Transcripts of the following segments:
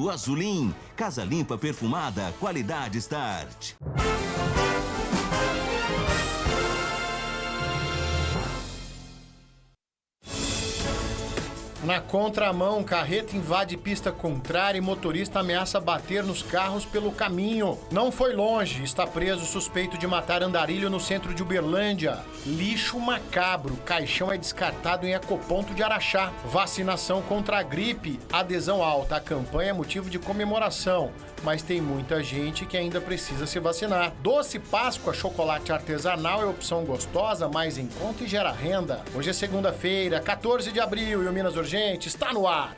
O Azulim, casa limpa perfumada, qualidade Start. Na contramão, carreta invade pista contrária e motorista ameaça bater nos carros pelo caminho. Não foi longe, está preso suspeito de matar andarilho no centro de Uberlândia. Lixo macabro, caixão é descartado em ecoponto de Araxá. Vacinação contra a gripe, adesão alta. A campanha é motivo de comemoração, mas tem muita gente que ainda precisa se vacinar. Doce Páscoa, chocolate artesanal é opção gostosa, mais em conta e gera renda. Hoje é segunda-feira, 14 de abril e o Minas Urgente está no ar.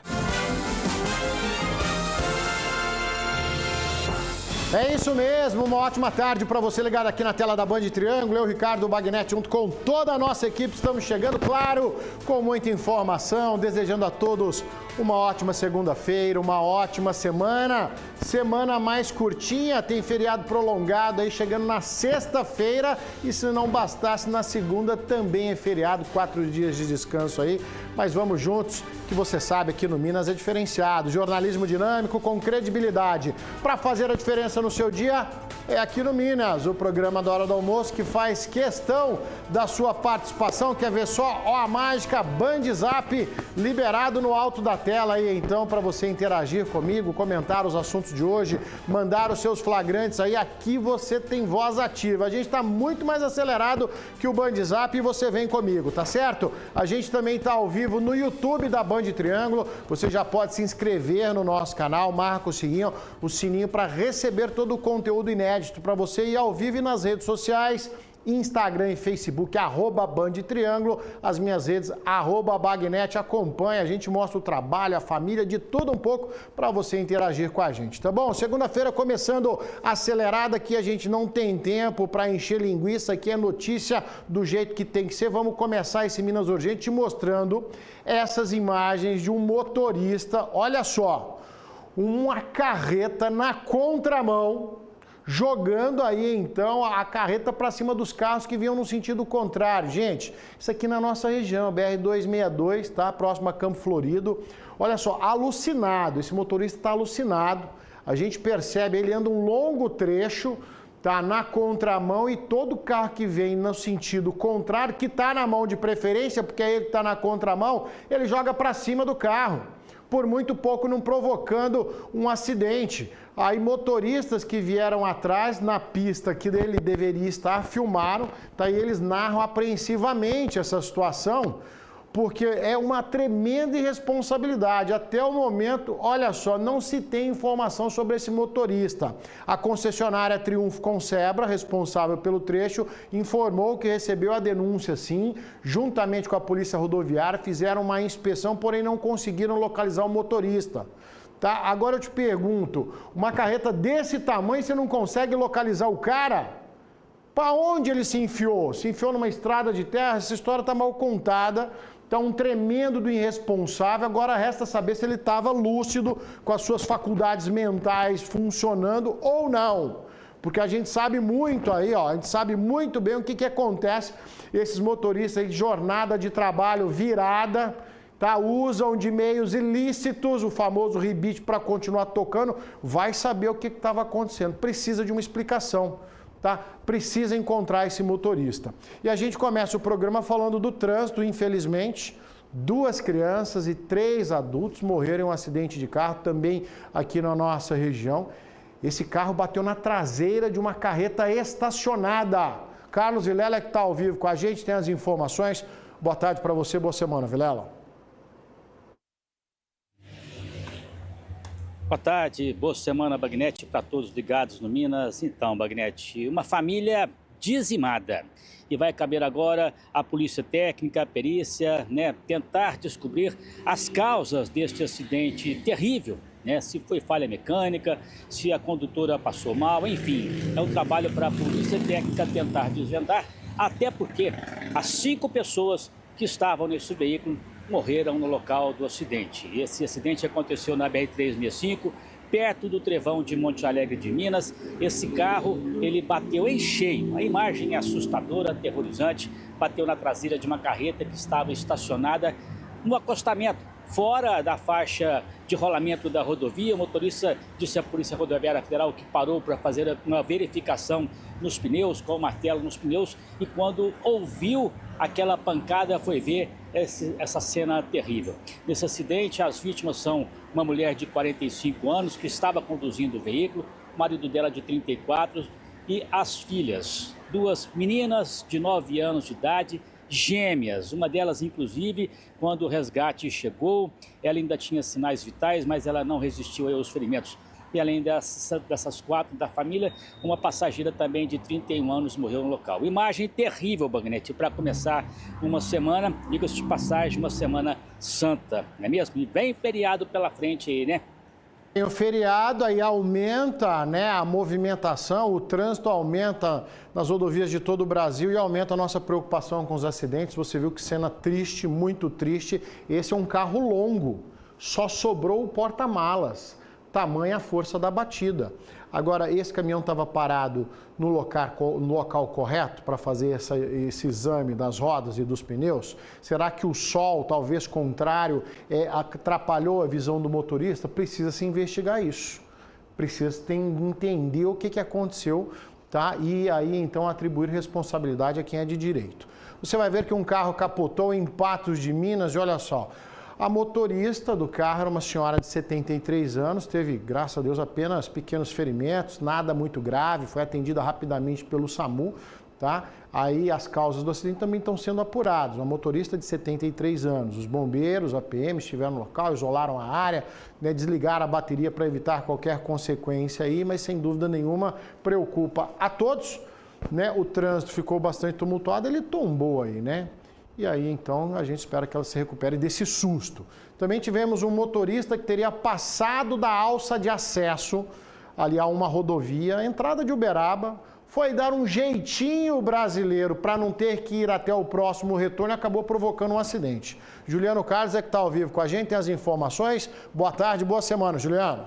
É isso mesmo, uma ótima tarde para você ligado aqui na tela da Band Triângulo. Eu, Ricardo Bagnetti, junto com toda a nossa equipe, estamos chegando, claro, com muita informação, desejando a todos uma ótima segunda-feira, uma ótima semana. Semana mais curtinha, tem feriado prolongado aí chegando na sexta-feira e se não bastasse, na segunda também é feriado, 4 dias de descanso aí. Mas vamos juntos, que você sabe aqui no Minas é diferenciado. Jornalismo dinâmico com credibilidade. Para fazer a diferença no seu dia, é aqui no Minas, o programa da Hora do Almoço que faz questão da sua participação. Quer ver só? Ó a mágica, Band Zap liberado no alto da tela aí, então, para você interagir comigo, comentar os assuntos de hoje, mandar os seus flagrantes aí. Aqui você tem voz ativa. A gente está muito mais acelerado que o Band Zap e você vem comigo, tá certo? A gente também está ao vivo no YouTube da Band Triângulo. Você já pode se inscrever no nosso canal, marca o sininho para receber todo o conteúdo inédito para você ir ao vivo e nas redes sociais. Instagram e Facebook, @BandTriângulo, as minhas redes, @Bagnetti, acompanha, a gente mostra o trabalho, a família, de tudo um pouco para você interagir com a gente, tá bom? Segunda-feira começando acelerada, aqui a gente não tem tempo para encher linguiça, aqui é notícia do jeito que tem que ser. Vamos começar esse Minas Urgente te mostrando essas imagens de um motorista, olha só, uma carreta na contramão, jogando aí, então, a carreta para cima dos carros que vinham no sentido contrário. Gente, isso aqui na nossa região, BR-262, tá? Próximo a Campo Florido. Olha só, alucinado, esse motorista está alucinado. A gente percebe, ele anda um longo trecho, tá na contramão, e todo carro que vem no sentido contrário, que está na mão de preferência, porque aí ele está na contramão, ele joga para cima do carro. Por muito pouco não provocando um acidente. Aí motoristas que vieram atrás na pista que ele deveria estar, filmaram, tá? E eles narram apreensivamente essa situação, porque é uma tremenda irresponsabilidade. Até o momento, olha só, não se tem informação sobre esse motorista. A concessionária Triunfo Consebra, responsável pelo trecho, informou que recebeu a denúncia, sim, juntamente com a Polícia Rodoviária, fizeram uma inspeção, porém não conseguiram localizar o motorista. Tá? Agora eu te pergunto, uma carreta desse tamanho, você não consegue localizar o cara? Para onde ele se enfiou? Se enfiou numa estrada de terra? Essa história está mal contada. Está um tremendo do irresponsável. Agora resta saber se ele estava lúcido, com as suas faculdades mentais funcionando ou não. Porque a gente sabe muito aí, ó, a gente sabe muito bem o que acontece. Esses motoristas aí de jornada de trabalho virada, tá? Usam de meios ilícitos, o famoso rebite, para continuar tocando. Vai saber o que estava acontecendo. Precisa de uma explicação. Tá? Precisa encontrar esse motorista. E a gente começa o programa falando do trânsito. Infelizmente, 2 crianças e 3 adultos morreram em um acidente de carro, também aqui na nossa região. Esse carro bateu na traseira de uma carreta estacionada. Carlos Vilela, que está ao vivo com a gente, tem as informações. Boa tarde para você, boa semana, Vilela. Boa tarde, boa semana, Bagnetti, para todos ligados no Minas. Então, Bagnetti, uma família dizimada. E vai caber agora à polícia técnica, a perícia, né, tentar descobrir as causas deste acidente terrível, né? Se foi falha mecânica, se a condutora passou mal, enfim. É um trabalho para a polícia técnica tentar desvendar, até porque as 5 pessoas que estavam nesse veículo morreram no local do acidente. Esse acidente aconteceu na BR-365, perto do Trevão de Monte Alegre de Minas. Esse carro, ele bateu em cheio. A imagem é assustadora, aterrorizante. Bateu na traseira de uma carreta que estava estacionada no acostamento, fora da faixa de rolamento da rodovia. O motorista disse à Polícia Rodoviária Federal que parou para fazer uma verificação nos pneus, com o martelo nos pneus, e quando ouviu aquela pancada foi ver essa cena terrível. Nesse acidente, as vítimas são uma mulher de 45 anos que estava conduzindo o veículo, o marido dela de 34 e as filhas, duas meninas de 9 anos de idade, gêmeas. Uma delas, inclusive, quando o resgate chegou, ela ainda tinha sinais vitais, mas ela não resistiu aos ferimentos. E além dessas 4 da família, uma passageira também de 31 anos morreu no local. Imagem terrível, Bagnetti, para começar uma semana, diga-se de passagem, uma semana santa, não é mesmo? E bem feriado pela frente aí, né? Tem o feriado, aí aumenta, né, a movimentação, o trânsito aumenta nas rodovias de todo o Brasil e aumenta a nossa preocupação com os acidentes. Você viu que cena triste, muito triste. Esse é um carro longo, só sobrou o porta-malas. Tamanha a força da batida. Agora, esse caminhão estava parado no local correto para fazer esse exame das rodas e dos pneus? Será que o sol, talvez contrário, atrapalhou a visão do motorista? Precisa se investigar isso. Precisa entender o que aconteceu, tá? E aí, então, atribuir responsabilidade a quem é de direito. Você vai ver que um carro capotou em Patos de Minas e olha só. A motorista do carro era uma senhora de 73 anos, teve, graças a Deus, apenas pequenos ferimentos, nada muito grave, foi atendida rapidamente pelo SAMU, tá? Aí as causas do acidente também estão sendo apuradas. Uma motorista de 73 anos, os bombeiros, a PM estiveram no local, isolaram a área, né, desligaram a bateria para evitar qualquer consequência aí, mas sem dúvida nenhuma preocupa a todos, né? O trânsito ficou bastante tumultuado, ele tombou aí, né? E aí, então, a gente espera que ela se recupere desse susto. Também tivemos um motorista que teria passado da alça de acesso ali a uma rodovia, entrada de Uberaba, foi dar um jeitinho brasileiro para não ter que ir até o próximo retorno e acabou provocando um acidente. Juliano Carlos é que está ao vivo com a gente, tem as informações. Boa tarde, boa semana, Juliano.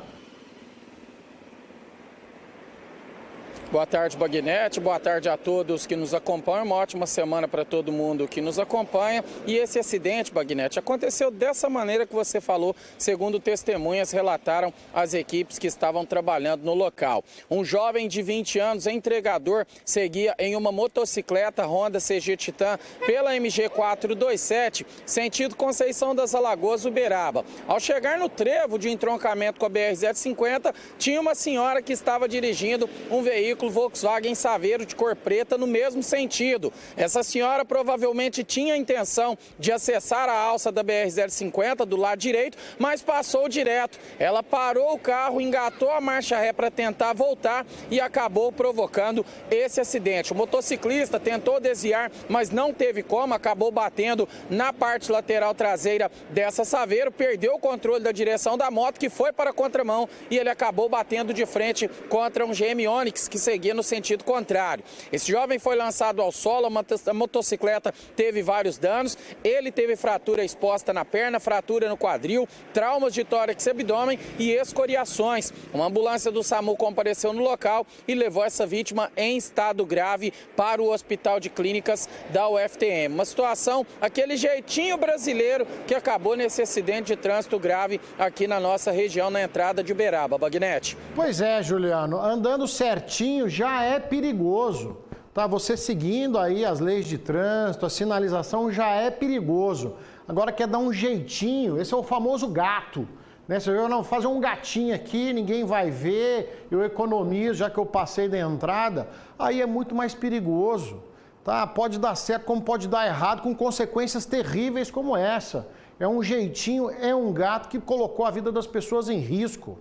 Boa tarde, Bagnetti. Boa tarde a todos que nos acompanham. Uma ótima semana para todo mundo que nos acompanha. E esse acidente, Bagnetti, aconteceu dessa maneira que você falou, segundo testemunhas relataram as equipes que estavam trabalhando no local. Um jovem de 20 anos, entregador, seguia em uma motocicleta Honda CG Titan pela MG 427, sentido Conceição das Alagoas, Uberaba. Ao chegar no trevo de entroncamento com a BR-050, tinha uma senhora que estava dirigindo um veículo Volkswagen Saveiro de cor preta no mesmo sentido. Essa senhora provavelmente tinha a intenção de acessar a alça da BR-050 do lado direito, mas passou direto. Ela parou o carro, engatou a marcha ré para tentar voltar e acabou provocando esse acidente. O motociclista tentou desviar, mas não teve como, acabou batendo na parte lateral traseira dessa Saveiro, perdeu o controle da direção da moto, que foi para a contramão, e ele acabou batendo de frente contra um GM Onix que seguia no sentido contrário. Esse jovem foi lançado ao solo, a motocicleta teve vários danos, ele teve fratura exposta na perna, fratura no quadril, traumas de tórax e abdômen e escoriações. Uma ambulância do SAMU compareceu no local e levou essa vítima em estado grave para o Hospital de Clínicas da UFTM. Uma situação, aquele jeitinho brasileiro que acabou nesse acidente de trânsito grave aqui na nossa região, na entrada de Uberaba. Bagnetti. Pois é, Juliano, andando certinho já é perigoso, tá? Você seguindo aí as leis de trânsito, a sinalização já é perigoso. Agora quer dar um jeitinho, esse é o famoso gato, né? Se eu não fazer um gatinho aqui, ninguém vai ver, eu economizo já que eu passei da entrada, aí é muito mais perigoso, tá? Pode dar certo como pode dar errado, com consequências terríveis como essa. É um jeitinho, é um gato que colocou a vida das pessoas em risco.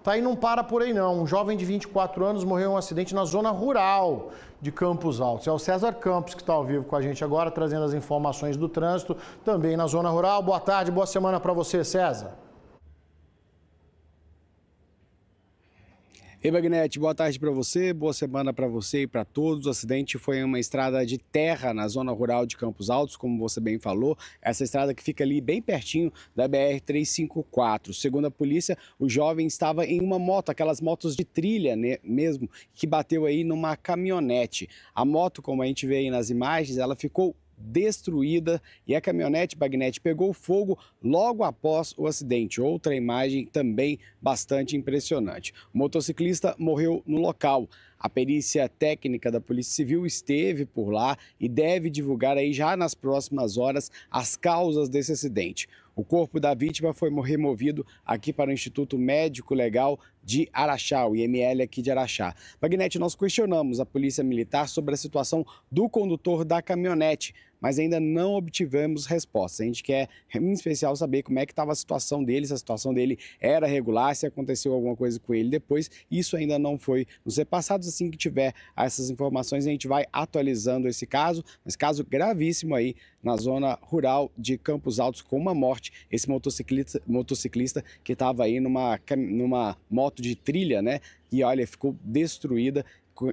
Tá, e não para por aí não. Um jovem de 24 anos morreu em um acidente na zona rural de Campos Altos. É o César Campos que está ao vivo com a gente agora, trazendo as informações do trânsito, também na zona rural. Boa tarde, boa semana para você, César. Ei, Bagnetti, boa tarde para você, boa semana para você e para todos. O acidente foi em uma estrada de terra na zona rural de Campos Altos, como você bem falou. Essa estrada que fica ali bem pertinho da BR-354. Segundo a polícia, o jovem estava em uma moto, aquelas motos de trilha, né, mesmo, que bateu aí numa caminhonete. A moto, como a gente vê aí nas imagens, ela ficou destruída e a caminhonete Bagnete pegou fogo logo após o acidente. Outra imagem também bastante impressionante. O motociclista morreu no local. A perícia técnica da Polícia Civil esteve por lá e deve divulgar aí já nas próximas horas as causas desse acidente. O corpo da vítima foi removido aqui para o Instituto Médico Legal de Araxá, o IML aqui de Araxá. Bagnete, nós questionamos a Polícia Militar sobre a situação do condutor da caminhonete, mas ainda não obtivemos respostas. A gente quer, em especial, saber como é que estava a situação dele, se a situação dele era regular, se aconteceu alguma coisa com ele depois. Isso ainda não foi nos repassados. Assim que tiver essas informações, a gente vai atualizando esse caso, mas caso gravíssimo aí na zona rural de Campos Altos, com uma morte. Esse motociclista que estava aí numa moto de trilha, né? E olha, ficou destruída,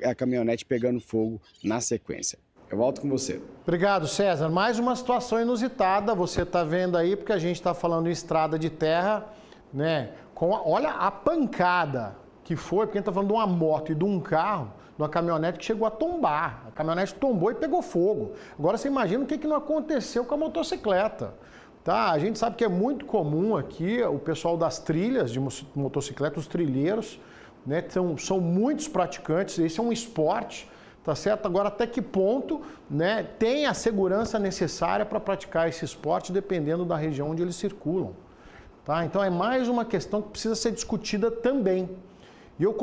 a caminhonete pegando fogo na sequência. Eu volto com você. Obrigado, César. Mais uma situação inusitada, você está vendo aí, porque a gente está falando em estrada de terra, né? Olha a pancada que foi, porque a gente está falando de uma moto e de um carro, de uma caminhonete que chegou a tombar. A caminhonete tombou e pegou fogo. Agora você imagina o que não aconteceu com a motocicleta. Tá? A gente sabe que é muito comum aqui o pessoal das trilhas de motocicleta, os trilheiros, né? São muitos praticantes, esse é um esporte. Tá certo? Agora, até que ponto, né, tem a segurança necessária para praticar esse esporte, dependendo da região onde eles circulam. Tá? Então, é mais uma questão que precisa ser discutida também. E eu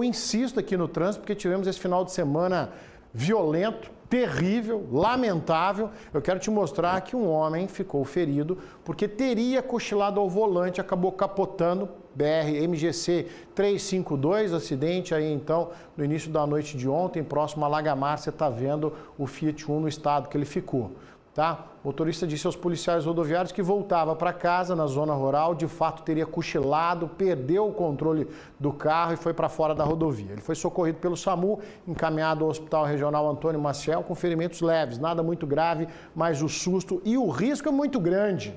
insisto aqui no trânsito, porque tivemos esse final de semana violento, terrível, lamentável. Eu quero te mostrar que um homem ficou ferido porque teria cochilado ao volante, acabou capotando. BR-MGC 352, acidente aí então no início da noite de ontem, próximo a Lagamar. Você está vendo o Fiat Uno no estado que ele ficou. Tá? O motorista disse aos policiais rodoviários que voltava para casa na zona rural, de fato teria cochilado, perdeu o controle do carro e foi para fora da rodovia. Ele foi socorrido pelo SAMU, encaminhado ao Hospital Regional Antônio Maciel com ferimentos leves, nada muito grave, mas o susto e o risco é muito grande.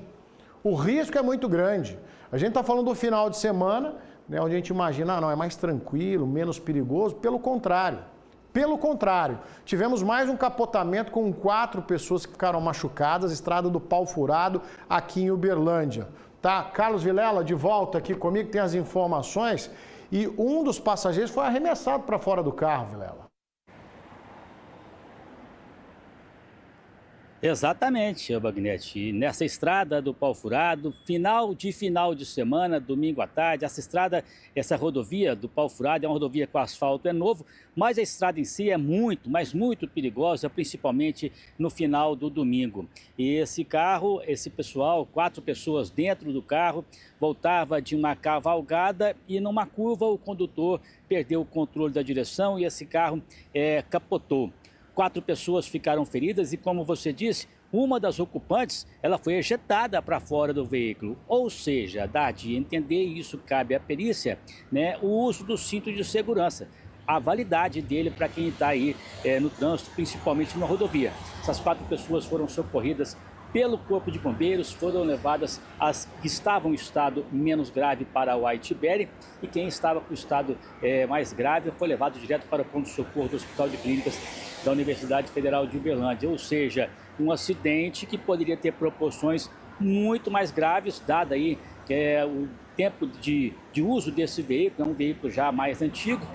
O risco é muito grande. A gente está falando do final de semana, né, onde a gente imagina, não, é mais tranquilo, menos perigoso. Pelo contrário, tivemos mais um capotamento com 4 pessoas que ficaram machucadas, estrada do Pau Furado, aqui em Uberlândia. Tá? Carlos Vilela, de volta aqui comigo, tem as informações. E um dos passageiros foi arremessado para fora do carro, Vilela. Exatamente, Bagnete. Nessa estrada do Pau Furado, final de semana, domingo à tarde, essa rodovia do Pau Furado é uma rodovia com asfalto, é novo, mas a estrada em si é muito, mas muito perigosa, principalmente no final do domingo. E esse carro, esse pessoal, 4 pessoas dentro do carro, voltava de uma cavalgada e numa curva o condutor perdeu o controle da direção e esse carro capotou. 4 pessoas ficaram feridas e, como você disse, uma das ocupantes ela foi ejetada para fora do veículo. Ou seja, dá de entender, e isso cabe à perícia, né, o uso do cinto de segurança, a validade dele para quem está aí no trânsito, principalmente na rodovia. Essas 4 pessoas foram socorridas pelo Corpo de Bombeiros, foram levadas as que estavam em estado menos grave para o Aitiberi e quem estava com o estado mais grave foi levado direto para o pronto-socorro do Hospital de Clínicas da Universidade Federal de Uberlândia, ou seja, um acidente que poderia ter proporções muito mais graves, dado aí o tempo de uso desse veículo, é um veículo já mais antigo,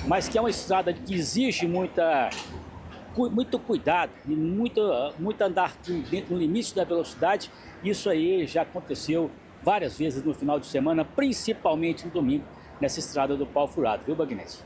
mas que é uma estrada que exige muito cuidado e muito andar dentro do limite da velocidade. Isso aí já aconteceu várias vezes no final de semana, principalmente no domingo, nessa estrada do Pau Furado, viu, Bagnete?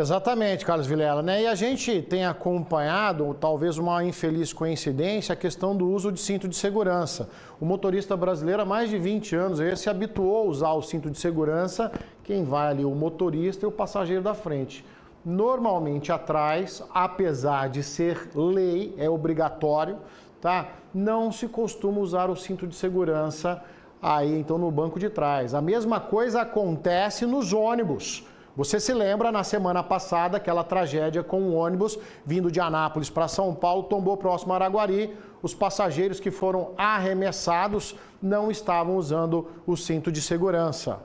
Exatamente, Carlos Vilela, né? E a gente tem acompanhado, talvez uma infeliz coincidência, a questão do uso de cinto de segurança. O motorista brasileiro há mais de 20 anos se habituou a usar o cinto de segurança, quem vai ali, o motorista e o passageiro da frente. Normalmente atrás, apesar de ser lei, é obrigatório, tá? Não se costuma usar o cinto de segurança aí então no banco de trás. A mesma coisa acontece nos ônibus. Você se lembra, na semana passada, aquela tragédia com um ônibus vindo de Anápolis para São Paulo, tombou próximo a Araguari. Os passageiros que foram arremessados não estavam usando o cinto de segurança.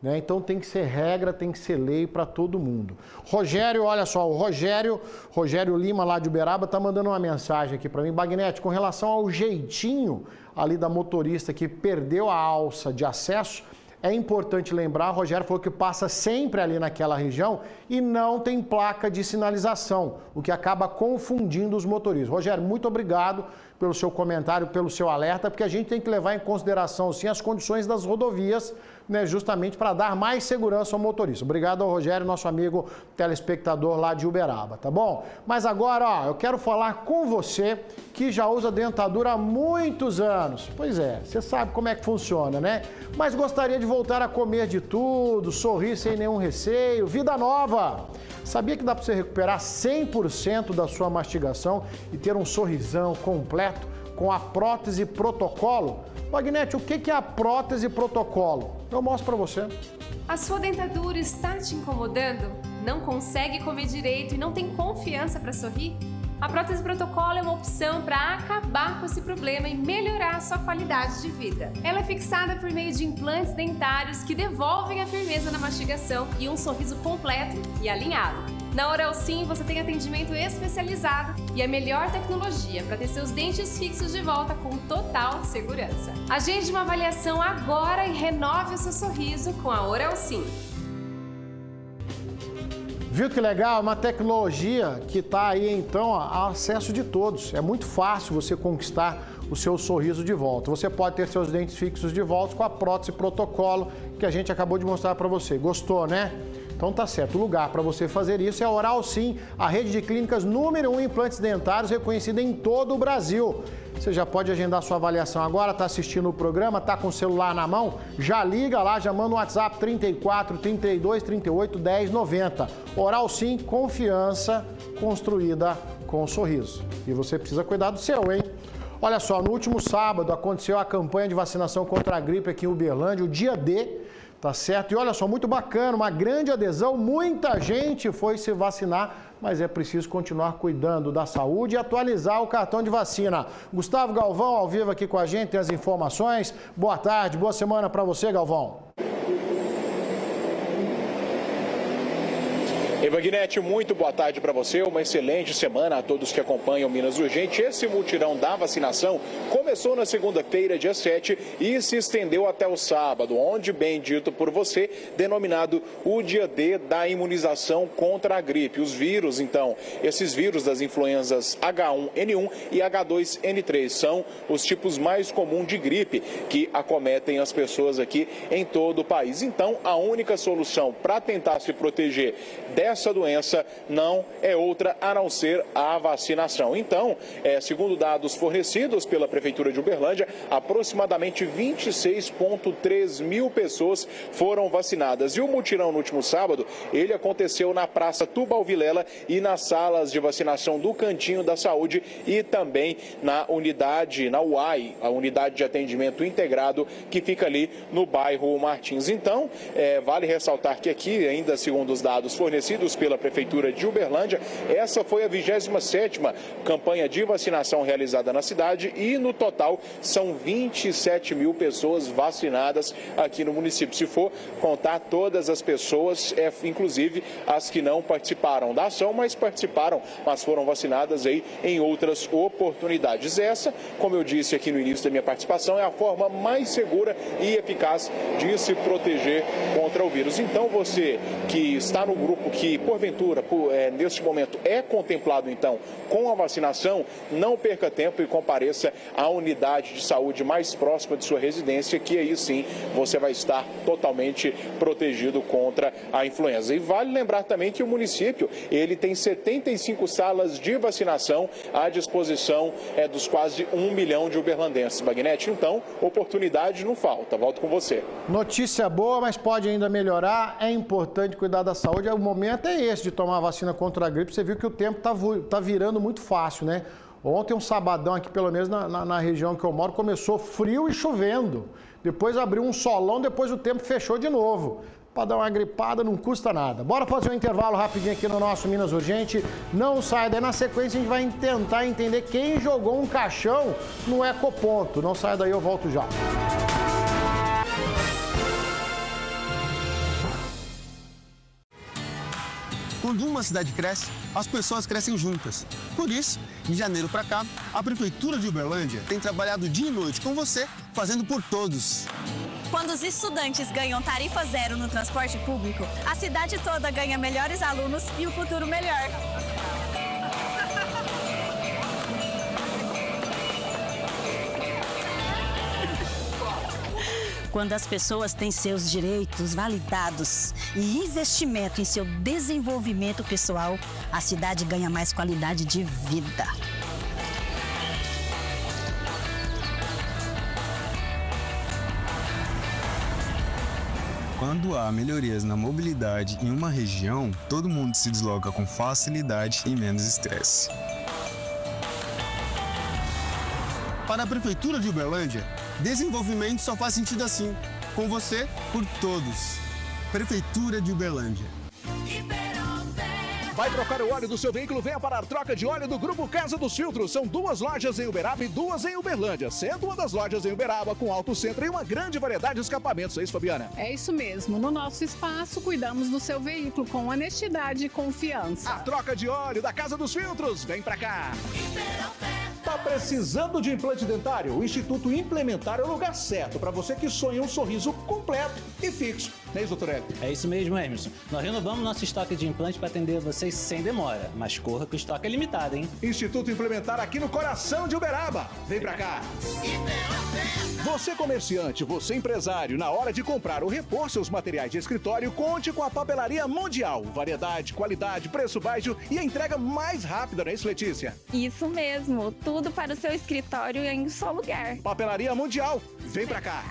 né? Então tem que ser regra, tem que ser lei para todo mundo. Rogério, olha só, o Rogério Lima lá de Uberaba está mandando uma mensagem aqui para mim. Bagnete, com relação ao jeitinho ali da motorista que perdeu a alça de acesso, é importante lembrar, o Rogério falou que passa sempre ali naquela região e não tem placa de sinalização, o que acaba confundindo os motoristas. Rogério, muito obrigado pelo seu comentário, pelo seu alerta, porque a gente tem que levar em consideração, sim, as condições das rodovias, né, justamente para dar mais segurança ao motorista. Obrigado ao Rogério, nosso amigo telespectador lá de Uberaba, tá bom? Mas agora, ó, eu quero falar com você que já usa dentadura há muitos anos. Pois é, você sabe como é que funciona, né? Mas gostaria de voltar a comer de tudo, sorrir sem nenhum receio, vida nova. Sabia que dá para você recuperar 100% da sua mastigação e ter um sorrisão completo com a prótese protocolo? Bagnete, o que é a prótese protocolo? Eu mostro para você. A sua dentadura está te incomodando? Não consegue comer direito e não tem confiança para sorrir? A prótese protocolo é uma opção para acabar com esse problema e melhorar a sua qualidade de vida. Ela é fixada por meio de implantes dentários que devolvem a firmeza na mastigação e um sorriso completo e alinhado. Na Oral Sim, você tem atendimento especializado e a melhor tecnologia para ter seus dentes fixos de volta com total segurança. Agende uma avaliação agora e renove o seu sorriso com a Oral Sim. Viu que legal? Uma tecnologia que está aí, então, a acesso de todos. É muito fácil você conquistar o seu sorriso de volta. Você pode ter seus dentes fixos de volta com a prótese protocolo que a gente acabou de mostrar para você. Gostou, né? Então tá certo, o lugar para você fazer isso é a Oral Sim, a rede de clínicas número 1 em implantes dentários reconhecida em todo o Brasil. Você já pode agendar sua avaliação agora, está assistindo o programa, está com o celular na mão, já liga lá, já manda um WhatsApp 34 32 38 10 90. Oral Sim, confiança construída com sorriso. E você precisa cuidar do seu, hein? Olha só, no último sábado aconteceu a campanha de vacinação contra a gripe aqui em Uberlândia, o dia D. Tá certo? E olha só, muito bacana, uma grande adesão, muita gente foi se vacinar, mas é preciso continuar cuidando da saúde e atualizar o cartão de vacina. Gustavo Galvão, ao vivo aqui com a gente, tem as informações. Boa tarde, boa semana para você, Galvão. Bagnete, muito boa tarde para você, uma excelente semana a todos que acompanham Minas Urgente. Esse mutirão da vacinação começou na segunda-feira, dia 7, e se estendeu até o sábado, onde, bem dito por você, denominado o dia D da imunização contra a gripe. Os vírus, então, esses vírus das influenzas H1N1 e H2N3 são os tipos mais comuns de gripe que acometem as pessoas aqui em todo o país. Então, a única solução para tentar se proteger dessa doença não é outra a não ser a vacinação. Então, segundo dados fornecidos pela Prefeitura de Uberlândia, aproximadamente 26,3 mil pessoas foram vacinadas. E o mutirão no último sábado, ele aconteceu na Praça Tubal Vilela e nas salas de vacinação do Cantinho da Saúde e também na unidade, na UAI, a unidade de atendimento integrado que fica ali no bairro Martins. Então, vale ressaltar que aqui, ainda segundo os dados fornecidos pela Prefeitura de Uberlândia, essa foi a 27ª campanha de vacinação realizada na cidade e, no total, são 27 mil pessoas vacinadas aqui no município. Se for contar todas as pessoas, inclusive as que não participaram da ação, mas participaram, mas foram vacinadas aí em outras oportunidades. Essa, como eu disse aqui no início da minha participação, é a forma mais segura e eficaz de se proteger contra o vírus. Então, você que está no grupo que, porventura, neste momento é contemplado, então, com a vacinação, não perca tempo e compareça à unidade de saúde mais próxima de sua residência, que aí sim você vai estar totalmente protegido contra a influenza. E vale lembrar também que o município, ele tem 75 salas de vacinação à disposição dos quase 1 milhão de uberlandenses. Bagnete, então, oportunidade não falta. Volto com você. Notícia boa, mas pode ainda melhorar. É importante cuidar da saúde. O momento é esse de tomar a vacina contra a gripe. Você viu que o tempo tá virando muito fácil, né? Ontem, um sabadão aqui, pelo menos na região que eu moro, começou frio e chovendo. Depois abriu um solão, depois o tempo fechou de novo. Para dar uma gripada não custa nada. Bora fazer um intervalo rapidinho aqui no nosso Minas Urgente. Não saia daí. Na sequência, a gente vai tentar entender quem jogou um caixão no Ecoponto. Não saia daí, eu volto já. Quando uma cidade cresce, as pessoas crescem juntas. Por isso, de janeiro para cá, a Prefeitura de Uberlândia tem trabalhado dia e noite com você, fazendo por todos. Quando os estudantes ganham tarifa zero no transporte público, a cidade toda ganha melhores alunos e um futuro melhor. Quando as pessoas têm seus direitos validados e investimento em seu desenvolvimento pessoal, a cidade ganha mais qualidade de vida. Quando há melhorias na mobilidade em uma região, todo mundo se desloca com facilidade e menos estresse. Para a Prefeitura de Uberlândia, desenvolvimento só faz sentido assim, com você, por todos. Prefeitura de Uberlândia. Vai trocar o óleo do seu veículo? Venha para a troca de óleo do Grupo Casa dos Filtros. São 2 lojas em Uberaba e 2 em Uberlândia, sendo uma das lojas em Uberaba com Auto Centro e uma grande variedade de escapamentos. É isso, Fabiana? É isso mesmo. No nosso espaço, cuidamos do seu veículo com honestidade e confiança. A troca de óleo da Casa dos Filtros. Vem pra cá. Tá precisando de implante dentário? O Instituto Implementar é o lugar certo para você que sonha um sorriso completo e fixo. Não é isso, doutor Hélio? É isso mesmo, Emerson. Nós renovamos nosso estoque de implantes para atender vocês sem demora. Mas corra que o estoque é limitado, hein? Instituto Implementar aqui no coração de Uberaba. Vem pra cá. Você comerciante, você empresário, na hora de comprar ou repor seus materiais de escritório, conte com a Papelaria Mundial. Variedade, qualidade, preço baixo e a entrega mais rápida, não é isso, Letícia? Isso mesmo. Tudo para o seu escritório em um só lugar. Papelaria Mundial. Vem pra cá.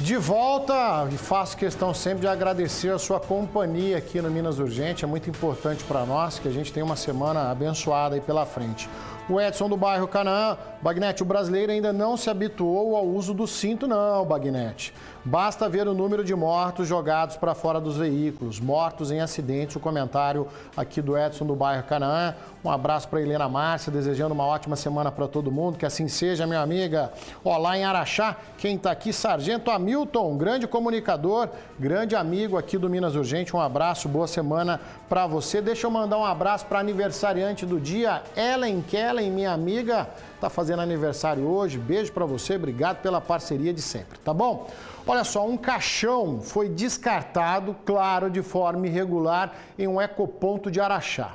De volta, e faço questão sempre de agradecer a sua companhia aqui no Minas Urgente. É muito importante para nós que a gente tenha uma semana abençoada aí pela frente. O Edson do bairro Canaã, Bagnete, o brasileiro ainda não se habituou ao uso do cinto não, Bagnete. Basta ver o número de mortos jogados para fora dos veículos, mortos em acidentes. O comentário aqui do Edson do bairro Canaã. Um abraço para Helena Márcia, desejando uma ótima semana para todo mundo. Que assim seja, minha amiga. Ó, lá em Araxá, quem está aqui, Sargento Hamilton, grande comunicador, grande amigo aqui do Minas Urgente. Um abraço, boa semana para você. Deixa eu mandar um abraço para a aniversariante do dia, Ellen Kellen, minha amiga. Está fazendo aniversário hoje. Beijo para você, obrigado pela parceria de sempre, tá bom? Olha só, um caixão foi descartado, claro, de forma irregular em um ecoponto de Araxá.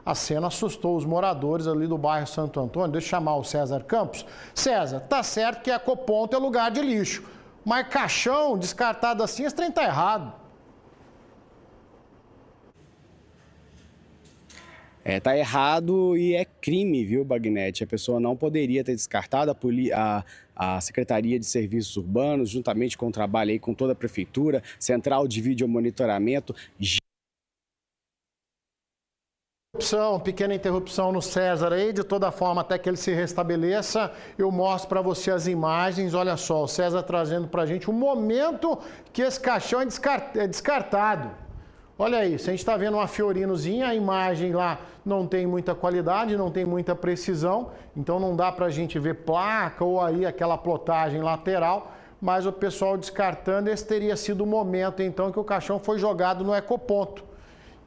A cena assustou os moradores ali do bairro Santo Antônio. Deixa eu chamar o César Campos. César, tá certo que ecoponto é lugar de lixo, mas caixão descartado assim, esse trem tá errado. Tá errado e é crime, viu, Bagnete? A pessoa não poderia ter descartado, a Secretaria de Serviços Urbanos, juntamente com o trabalho aí com toda a Prefeitura, Central de Vídeo Monitoramento. Pequena interrupção no César aí, de toda forma, até que ele se restabeleça, eu mostro para você as imagens. Olha só, o César trazendo para a gente o momento que esse caixão é descartado. Olha isso, a gente está vendo uma Fiorinozinha, a imagem lá não tem muita qualidade, não tem muita precisão, então não dá para a gente ver placa ou aí aquela plotagem lateral, mas o pessoal descartando, esse teria sido o momento então que o caixão foi jogado no ecoponto.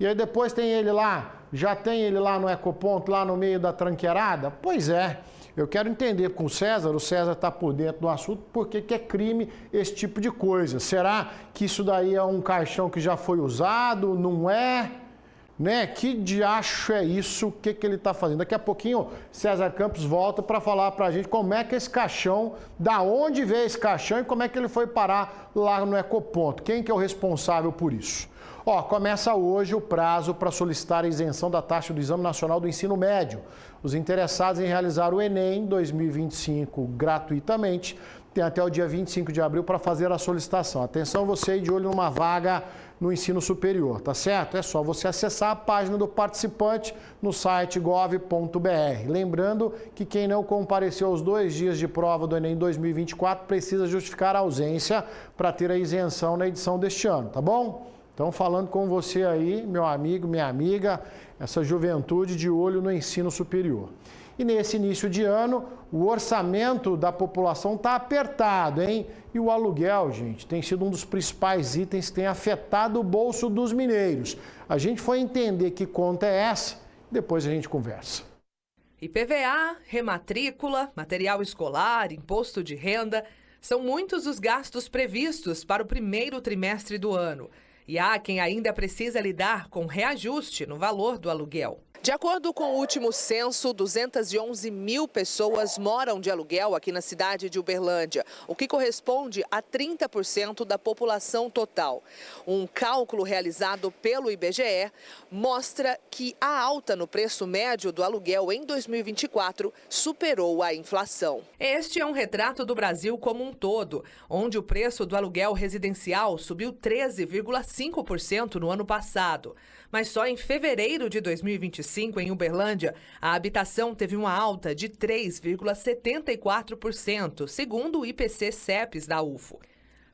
E aí depois tem ele lá, já tem ele lá no ecoponto, lá no meio da tranqueirada? Pois é. Eu quero entender com o César está por dentro do assunto, por que é crime esse tipo de coisa? Será que isso daí é um caixão que já foi usado? Não é? Né? Que diacho é isso? O que ele está fazendo? Daqui a pouquinho César Campos volta para falar para a gente como é que esse caixão, da onde veio esse caixão e como é que ele foi parar lá no ecoponto. Quem que é o responsável por isso? Começa hoje o prazo para solicitar a isenção da taxa do Exame Nacional do Ensino Médio. Os interessados em realizar o Enem 2025 gratuitamente têm até o dia 25 de abril para fazer a solicitação. Atenção, você aí de olho numa vaga no ensino superior, tá certo? É só você acessar a página do participante no site gov.br. Lembrando que quem não compareceu aos 2 dias de prova do Enem 2024 precisa justificar a ausência para ter a isenção na edição deste ano, tá bom? Então, falando com você aí, meu amigo, minha amiga, essa juventude de olho no ensino superior. E nesse início de ano, o orçamento da população está apertado, hein? E o aluguel, gente, tem sido um dos principais itens que tem afetado o bolso dos mineiros. A gente foi entender que conta é essa, depois a gente conversa. IPVA, rematrícula, material escolar, imposto de renda, são muitos os gastos previstos para o primeiro trimestre do ano. E há quem ainda precisa lidar com reajuste no valor do aluguel. De acordo com o último censo, 211 mil pessoas moram de aluguel aqui na cidade de Uberlândia, o que corresponde a 30% da população total. Um cálculo realizado pelo IBGE mostra que a alta no preço médio do aluguel em 2024 superou a inflação. Este é um retrato do Brasil como um todo, onde o preço do aluguel residencial subiu 13,5% no ano passado. Mas só em fevereiro de 2025, em Uberlândia, a habitação teve uma alta de 3,74%, segundo o IPC-CEPES da UFO.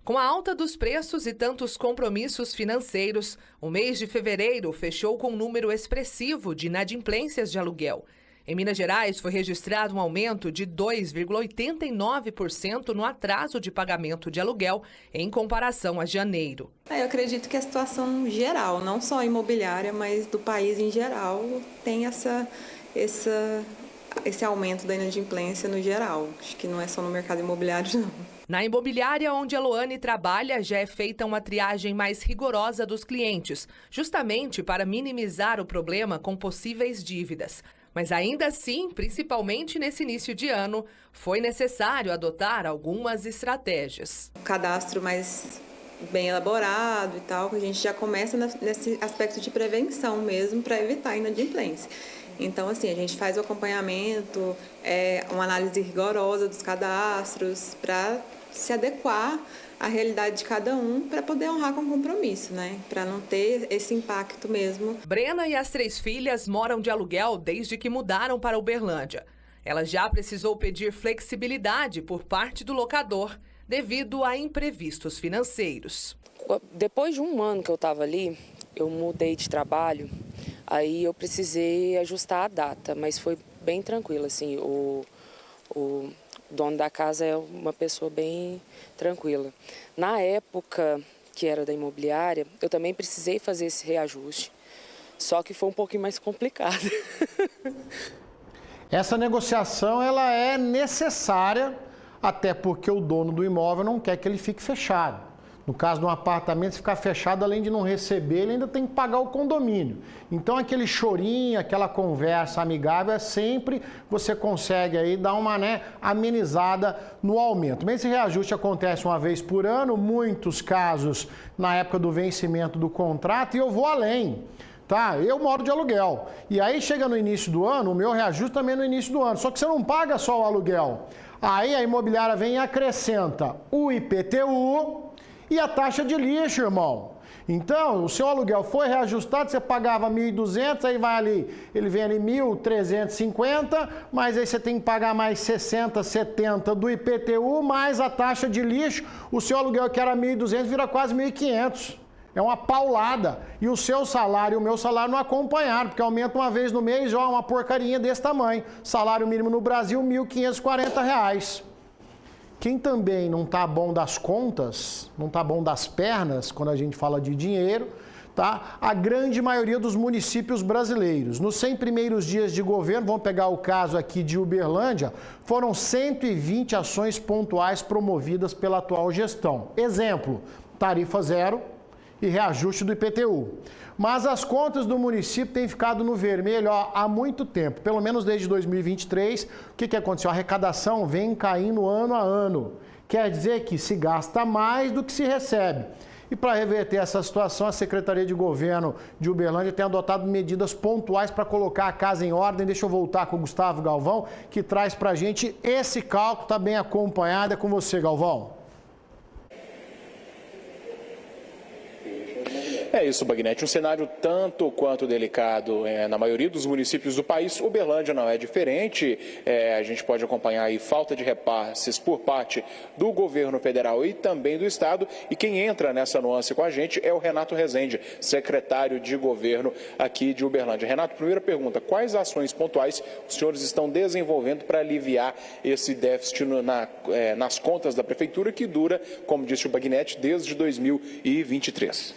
Com a alta dos preços e tantos compromissos financeiros, o mês de fevereiro fechou com um número expressivo de inadimplências de aluguel. Em Minas Gerais, foi registrado um aumento de 2,89% no atraso de pagamento de aluguel em comparação a janeiro. Eu acredito que a situação geral, não só imobiliária, mas do país em geral, tem esse aumento da inadimplência no geral. Acho que não é só no mercado imobiliário, não. Na imobiliária onde a Loane trabalha, já é feita uma triagem mais rigorosa dos clientes, justamente para minimizar o problema com possíveis dívidas. Mas ainda assim, principalmente nesse início de ano, foi necessário adotar algumas estratégias. O cadastro mais bem elaborado e tal, a gente já começa nesse aspecto de prevenção mesmo para evitar a inadimplência. Então, assim, a gente faz o acompanhamento, uma análise rigorosa dos cadastros para se adequar à realidade de cada um para poder honrar com compromisso, né? Para não ter esse impacto mesmo. Brena e as 3 filhas moram de aluguel desde que mudaram para Uberlândia. Ela já precisou pedir flexibilidade por parte do locador devido a imprevistos financeiros. Depois de um ano que eu estava ali, eu mudei de trabalho, aí eu precisei ajustar a data, mas foi bem tranquilo, assim, o dono da casa é uma pessoa bem tranquila. Na época que era da imobiliária, eu também precisei fazer esse reajuste, só que foi um pouquinho mais complicado. Essa negociação ela é necessária, até porque o dono do imóvel não quer que ele fique fechado. No caso de um apartamento, se ficar fechado, além de não receber, ele ainda tem que pagar o condomínio. Então, aquele chorinho, aquela conversa amigável, é sempre você consegue aí dar uma amenizada no aumento. Mas esse reajuste acontece uma vez por ano, muitos casos na época do vencimento do contrato, e eu vou além. Tá? Eu moro de aluguel. E aí chega no início do ano, o meu reajuste também é no início do ano. Só que você não paga só o aluguel. Aí a imobiliária vem e acrescenta o IPTU e a taxa de lixo, irmão. Então, o seu aluguel foi reajustado, você pagava 1.200, aí vai ali, ele vem ali 1.350, mas aí você tem que pagar mais 60, 70 do IPTU, mais a taxa de lixo, o seu aluguel que era 1.200 vira quase 1.500. É uma paulada. E o seu salário e o meu salário não acompanharam, porque aumenta uma vez no mês, ó, uma porcarinha desse tamanho. Salário mínimo no Brasil, R$ 1.540. Quem também não está bom das contas, não está bom das pernas, quando a gente fala de dinheiro, tá? A grande maioria dos municípios brasileiros. Nos 100 primeiros dias de governo, vamos pegar o caso aqui de Uberlândia, foram 120 ações pontuais promovidas pela atual gestão. Exemplo, tarifa zero e reajuste do IPTU. Mas as contas do município têm ficado no vermelho há muito tempo, pelo menos desde 2023. O que aconteceu? A arrecadação vem caindo ano a ano. Quer dizer que se gasta mais do que se recebe. E para reverter essa situação, a Secretaria de Governo de Uberlândia tem adotado medidas pontuais para colocar a casa em ordem. Deixa eu voltar com o Gustavo Galvão, que traz para a gente esse cálculo, está bem acompanhado. É com você, Galvão. É isso, Bagnetti. Um cenário tanto quanto delicado na maioria dos municípios do país. Uberlândia não é diferente. A gente pode acompanhar aí falta de repasses por parte do governo federal e também do estado. E quem entra nessa nuance com a gente é o Renato Rezende, secretário de governo aqui de Uberlândia. Renato, primeira pergunta: quais ações pontuais os senhores estão desenvolvendo para aliviar esse déficit nas contas da prefeitura, que dura, como disse o Bagnetti, desde 2023?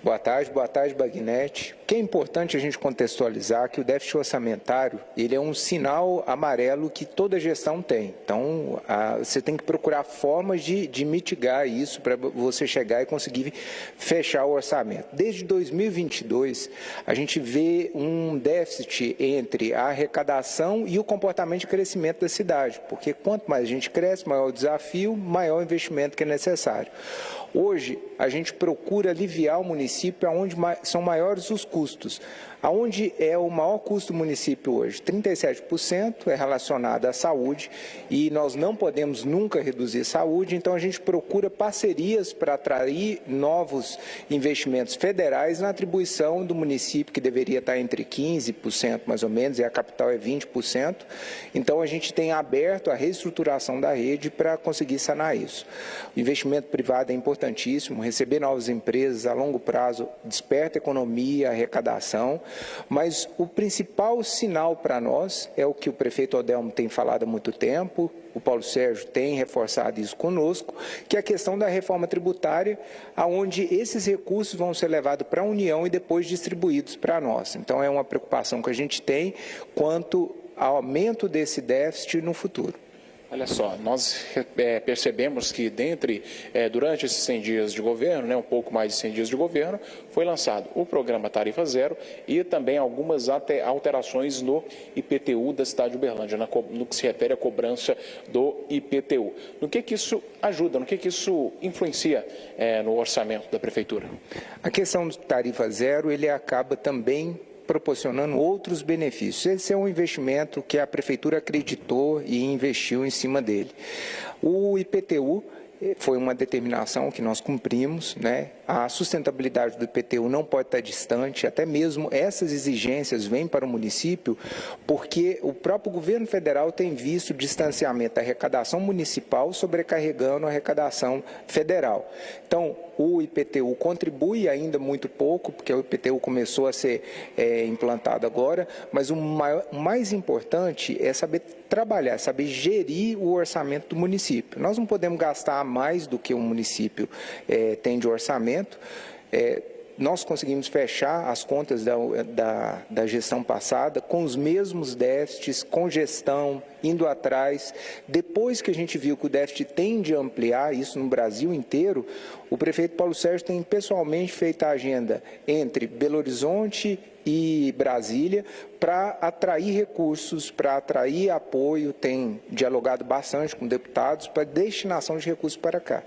Boa tarde, Bagnetti. O que é importante a gente contextualizar que o déficit orçamentário, ele é um sinal amarelo que toda gestão tem. Então, você tem que procurar formas de mitigar isso para você chegar e conseguir fechar o orçamento. Desde 2022, a gente vê um déficit entre a arrecadação e o comportamento de crescimento da cidade, porque quanto mais a gente cresce, maior o desafio, maior o investimento que é necessário. Hoje, a gente procura aliviar o município onde são maiores os custos. Aonde é o maior custo do município hoje? 37% é relacionado à saúde e nós não podemos nunca reduzir saúde, então a gente procura parcerias para atrair novos investimentos federais na atribuição do município, que deveria estar entre 15% mais ou menos, e a capital é 20%. Então a gente tem aberto a reestruturação da rede para conseguir sanar isso. O investimento privado é importantíssimo, receber novas empresas a longo prazo desperta economia, arrecadação. Mas o principal sinal para nós é o que o prefeito Odelmo tem falado há muito tempo, o Paulo Sérgio tem reforçado isso conosco, que é a questão da reforma tributária, onde esses recursos vão ser levados para a União e depois distribuídos para nós. Então é uma preocupação que a gente tem quanto ao aumento desse déficit no futuro. Olha só, nós percebemos que durante esses 100 dias de governo, um pouco mais de 100 dias de governo, foi lançado o programa Tarifa Zero e também algumas alterações no IPTU da cidade de Uberlândia, no que se refere à cobrança do IPTU. No que isso ajuda, no que isso influencia no orçamento da prefeitura? A questão do Tarifa Zero, ele acaba também proporcionando outros benefícios. Esse é um investimento que a prefeitura acreditou e investiu em cima dele. O IPTU foi uma determinação que nós cumprimos, né? A sustentabilidade do IPTU não pode estar distante, até mesmo essas exigências vêm para o município, porque o próprio governo federal tem visto o distanciamento da arrecadação municipal sobrecarregando a arrecadação federal. Então, o IPTU contribui ainda muito pouco, porque o IPTU começou a ser implantado agora, mas o mais importante é saber trabalhar, saber gerir o orçamento do município. Nós não podemos gastar mais do que o município tem de orçamento. Nós conseguimos fechar as contas da gestão passada com os mesmos déficits, com gestão, indo atrás. Depois que a gente viu que o déficit tende a ampliar, isso no Brasil inteiro, o prefeito Paulo Sérgio tem pessoalmente feito a agenda entre Belo Horizonte e Brasília para atrair recursos, para atrair apoio, tem dialogado bastante com deputados para destinação de recursos para cá.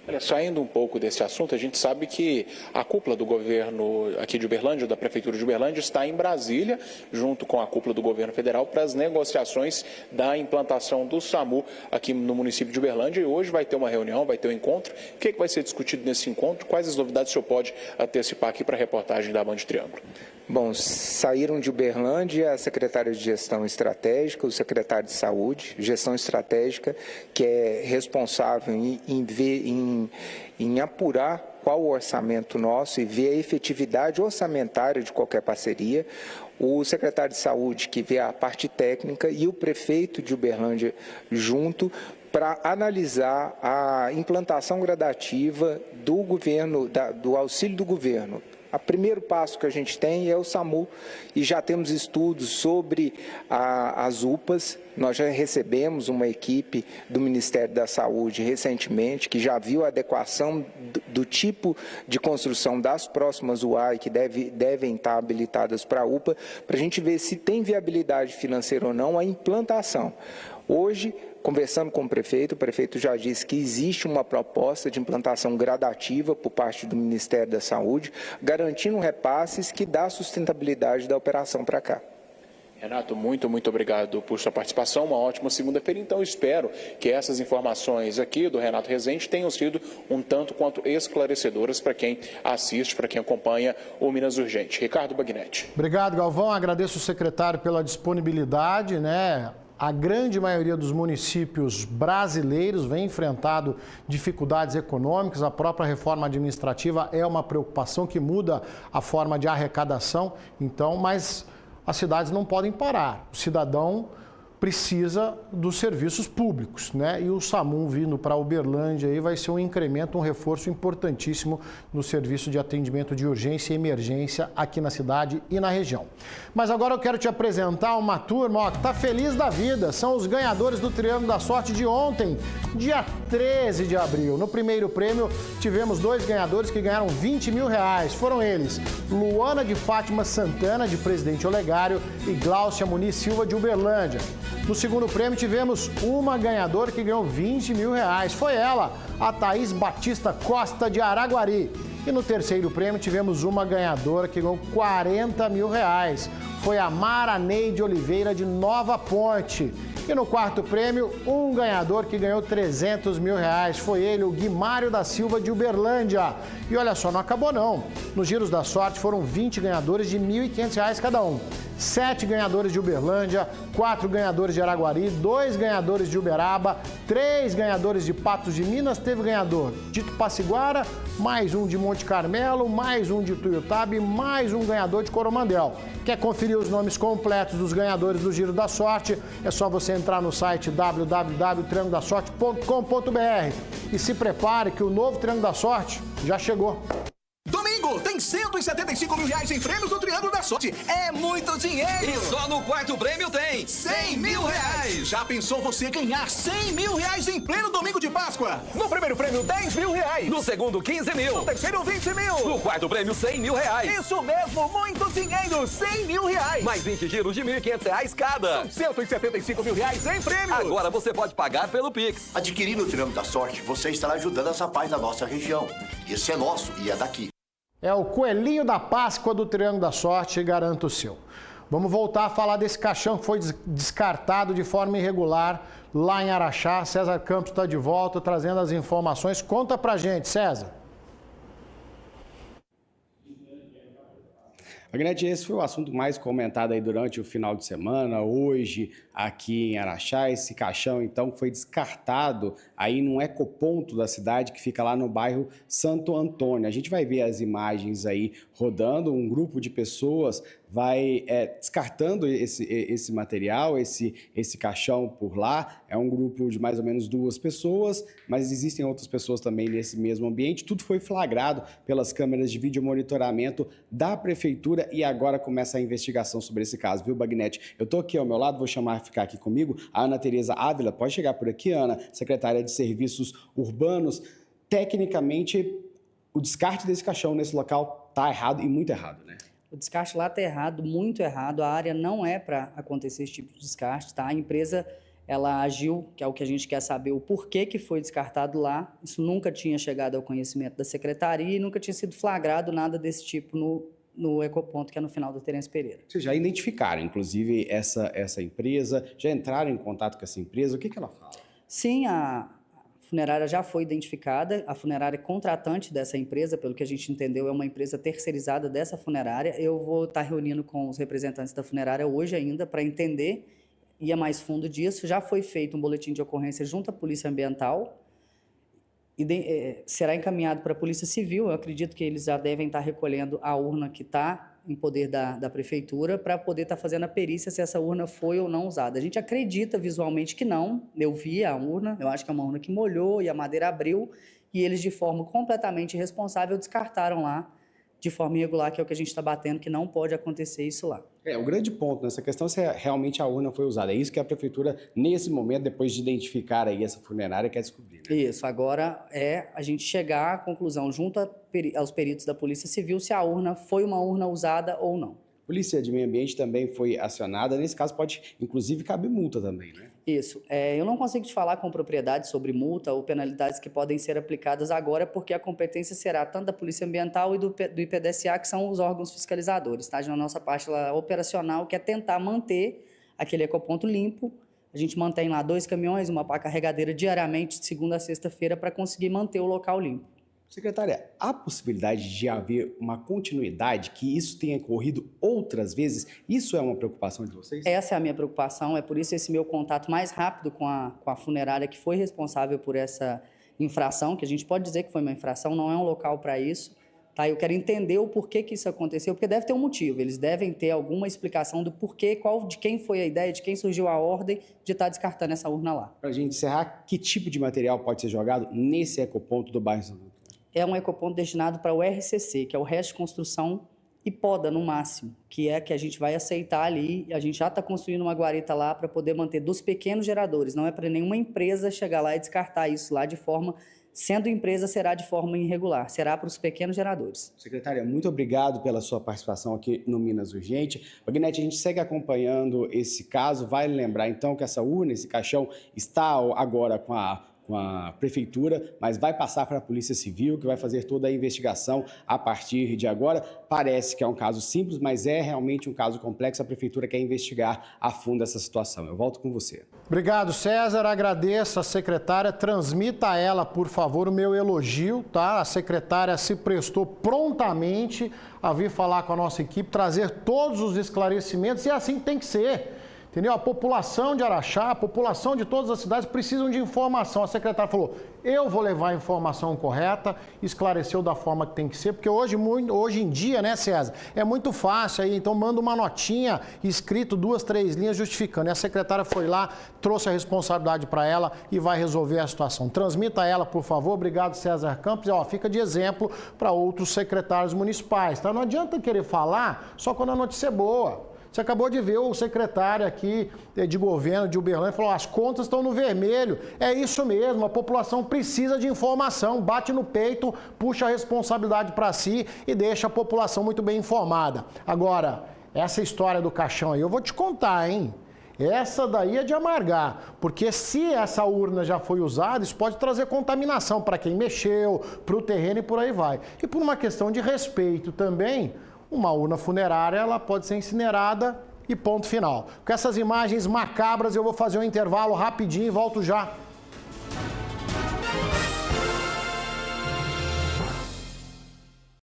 Olha, saindo um pouco desse assunto, a gente sabe que a cúpula do governo aqui de Uberlândia, da Prefeitura de Uberlândia, está em Brasília, junto com a cúpula do governo federal, para as negociações da implantação do SAMU aqui no município de Uberlândia. E hoje vai ter uma reunião, vai ter um encontro. O que vai ser discutido nesse encontro? Quais as novidades o senhor pode antecipar aqui para a reportagem da Band Triângulo? Bom, saíram de Uberlândia a secretária de Gestão Estratégica, o secretário de Saúde, Gestão Estratégica, que é responsável em apurar qual o orçamento nosso e ver a efetividade orçamentária de qualquer parceria, o secretário de Saúde, que vê a parte técnica, e o prefeito de Uberlândia junto, para analisar a implantação gradativa do governo, do auxílio do governo. O primeiro passo que a gente tem é o SAMU, e já temos estudos sobre as UPAs. Nós já recebemos uma equipe do Ministério da Saúde recentemente, que já viu a adequação do tipo de construção das próximas UAI, que devem estar habilitadas para a UPA, para a gente ver se tem viabilidade financeira ou não a implantação. Hoje, conversando com o prefeito já disse que existe uma proposta de implantação gradativa por parte do Ministério da Saúde, garantindo repasses que dá sustentabilidade da operação para cá. Renato, muito obrigado por sua participação, uma ótima segunda-feira. Então, espero que essas informações aqui do Renato Rezende tenham sido um tanto quanto esclarecedoras para quem assiste, para quem acompanha o Minas Urgente. Ricardo Bagnetti. Obrigado, Galvão. Agradeço o secretário pela disponibilidade, né? A grande maioria dos municípios brasileiros vem enfrentando dificuldades econômicas. A própria reforma administrativa é uma preocupação que muda a forma de arrecadação. Então, mas as cidades não podem parar. O cidadão precisa dos serviços públicos, né? E o SAMU vindo para Uberlândia aí vai ser um incremento, um reforço importantíssimo no serviço de atendimento de urgência e emergência aqui na cidade e na região. Mas agora eu quero te apresentar uma turma, que está feliz da vida. São os ganhadores do Triângulo da Sorte de ontem, dia 13 de abril. No primeiro prêmio tivemos 2 ganhadores que ganharam R$20 mil. Foram eles, Luana de Fátima Santana, de Presidente Olegário, e Gláucia Muniz Silva, de Uberlândia. No segundo prêmio tivemos uma ganhadora que ganhou R$20 mil. Foi ela, a Thaís Batista Costa, de Araguari. E no terceiro prêmio tivemos uma ganhadora que ganhou R$40 mil. Foi a Mara Neide Oliveira, de Nova Ponte. E no quarto prêmio, um ganhador que ganhou R$300 mil. Foi ele, o Guimário da Silva, de Uberlândia. E olha só, não acabou não. Nos giros da sorte foram 20 ganhadores de R$1.500 cada um. 7 ganhadores de Uberlândia, 4 ganhadores de Araguari, 2 ganhadores de Uberaba, 3 ganhadores de Patos de Minas, teve ganhador de Tupaciguara, mais um de Monte Carmelo, mais um de Tuiutaba e mais um ganhador de Coromandel. Quer conferir os nomes completos dos ganhadores do Giro da Sorte? É só você entrar no site www.triangulodasorte.com.br e se prepare que o novo Triângulo da Sorte já chegou. Domingo tem R$175 mil em prêmios do Triângulo da Sorte. É muito dinheiro! E só no quarto prêmio tem R$100 mil! Já pensou você ganhar R$100 mil em pleno domingo de Páscoa? No primeiro prêmio, R$10 mil. No segundo, 15 mil. No terceiro, R$20 mil. No quarto prêmio, R$100 mil. Isso mesmo, muito dinheiro! R$100 mil! Mais 20 giros de R$1.500 cada. São R$175 mil em prêmios. Agora você pode pagar pelo Pix. Adquirindo o Triângulo da Sorte, você estará ajudando essa paz da nossa região. Esse é nosso e é daqui. É o coelhinho da Páscoa do Triângulo da Sorte, garanta o seu. Vamos voltar a falar desse caixão que foi descartado de forma irregular lá em Araxá. César Campos está de volta, trazendo as informações. Conta pra gente, César. Bagnetti, esse foi o assunto mais comentado aí durante o final de semana, hoje aqui em Araxá. Esse caixão, então, foi descartado aí num ecoponto da cidade que fica lá no bairro Santo Antônio. A gente vai ver as imagens aí rodando, um grupo de pessoas vai descartando esse material, esse caixão por lá. É um grupo de mais ou menos 2 pessoas, mas existem outras pessoas também nesse mesmo ambiente. Tudo foi flagrado pelas câmeras de vídeo monitoramento da prefeitura e agora começa a investigação sobre esse caso, viu, Bagnetti? Eu estou aqui ao meu lado, vou chamar ficar aqui comigo a Ana Tereza Ávila. Pode chegar por aqui, Ana, secretária de Serviços Urbanos. Tecnicamente, o descarte desse caixão nesse local está errado e muito errado, né? O descarte lá está errado, muito errado. A área não é para acontecer esse tipo de descarte, tá? A empresa, ela agiu, que é o que a gente quer saber, o porquê que foi descartado lá. Isso nunca tinha chegado ao conhecimento da secretaria e nunca tinha sido flagrado nada desse tipo no ecoponto, que é no final da Terence Pereira. Vocês já identificaram, inclusive, essa empresa? Já entraram em contato com essa empresa? O que ela fala? Sim, a funerária já foi identificada, a funerária contratante dessa empresa, pelo que a gente entendeu, é uma empresa terceirizada dessa funerária. Eu vou estar reunindo com os representantes da funerária hoje ainda para entender e a mais fundo disso. Já foi feito um boletim de ocorrência junto à Polícia Ambiental e será encaminhado para a Polícia Civil. Eu acredito que eles já devem estar recolhendo a urna que está em poder da prefeitura para poder estar fazendo a perícia se essa urna foi ou não usada. A gente acredita visualmente que não. Eu vi a urna, eu acho que é uma urna que molhou e a madeira abriu e eles, de forma completamente irresponsável, descartaram lá de forma irregular, que é o que a gente está batendo, que não pode acontecer isso lá. O grande ponto nessa questão é se realmente a urna foi usada. É isso que a prefeitura, nesse momento, depois de identificar aí essa funerária, quer descobrir, né? Isso, agora é a gente chegar à conclusão, junto aos peritos da Polícia Civil, se a urna foi uma urna usada ou não. A Polícia de Meio Ambiente também foi acionada. Nesse caso, pode, inclusive, caber multa também, né? Isso. Eu não consigo te falar com propriedade sobre multa ou penalidades que podem ser aplicadas agora, porque a competência será tanto da Polícia Ambiental e do IPDSA, que são os órgãos fiscalizadores, tá? Na nossa parte lá, operacional, que é tentar manter aquele ecoponto limpo. A gente mantém lá 2 caminhões, uma pá carregadeira diariamente, de segunda a sexta-feira, para conseguir manter o local limpo. Secretária, há possibilidade de haver uma continuidade, que isso tenha ocorrido outras vezes? Isso é uma preocupação de vocês? Essa é a minha preocupação, é por isso esse meu contato mais rápido com a funerária que foi responsável por essa infração, que a gente pode dizer que foi uma infração, não é um local para isso. Tá? Eu quero entender o porquê que isso aconteceu, porque deve ter um motivo, eles devem ter alguma explicação do porquê, de quem foi a ideia, de quem surgiu a ordem de estar descartando essa urna lá. Para a gente encerrar, que tipo de material pode ser jogado nesse ecoponto do bairro Santo Antônio? É um ecoponto destinado para o RCC, que é o resto de construção e poda no máximo, que é que a gente vai aceitar ali. A gente já está construindo uma guarita lá para poder manter dos pequenos geradores. Não é para nenhuma empresa chegar lá e descartar isso lá de forma... Sendo empresa, será de forma irregular, será para os pequenos geradores. Secretária, muito obrigado pela sua participação aqui no Minas Urgente. Bagnete, a gente segue acompanhando esse caso. Vale lembrar, então, que essa urna, esse caixão, está agora com a prefeitura, mas vai passar para a Polícia Civil, que vai fazer toda a investigação a partir de agora. Parece que é um caso simples, mas é realmente um caso complexo. A prefeitura quer investigar a fundo essa situação. Eu volto com você. Obrigado, César. Agradeço a secretária. Transmita a ela, por favor, o meu elogio, tá? A secretária se prestou prontamente a vir falar com a nossa equipe, trazer todos os esclarecimentos, e assim tem que ser. Entendeu? A população de Araxá, a população de todas as cidades precisam de informação. A secretária falou, eu vou levar a informação correta, esclareceu da forma que tem que ser, porque hoje em dia, né, César, é muito fácil aí, então manda uma notinha escrito 2, 3 linhas justificando. E a secretária foi lá, trouxe a responsabilidade para ela e vai resolver a situação. Transmita a ela, por favor. Obrigado, César Campos. E, ó, fica de exemplo para outros secretários municipais, tá? Não adianta querer falar só quando a notícia é boa. Você acabou de ver o secretário aqui de governo de Uberlândia falou, as contas estão no vermelho. É isso mesmo, a população precisa de informação, bate no peito, puxa a responsabilidade para si e deixa a população muito bem informada. Agora, essa história do caixão aí, eu vou te contar, hein? Essa daí é de amargar, porque se essa urna já foi usada, isso pode trazer contaminação para quem mexeu, para o terreno e por aí vai. E por uma questão de respeito também, uma urna funerária, ela pode ser incinerada e ponto final. Com essas imagens macabras, eu vou fazer um intervalo rapidinho e volto já.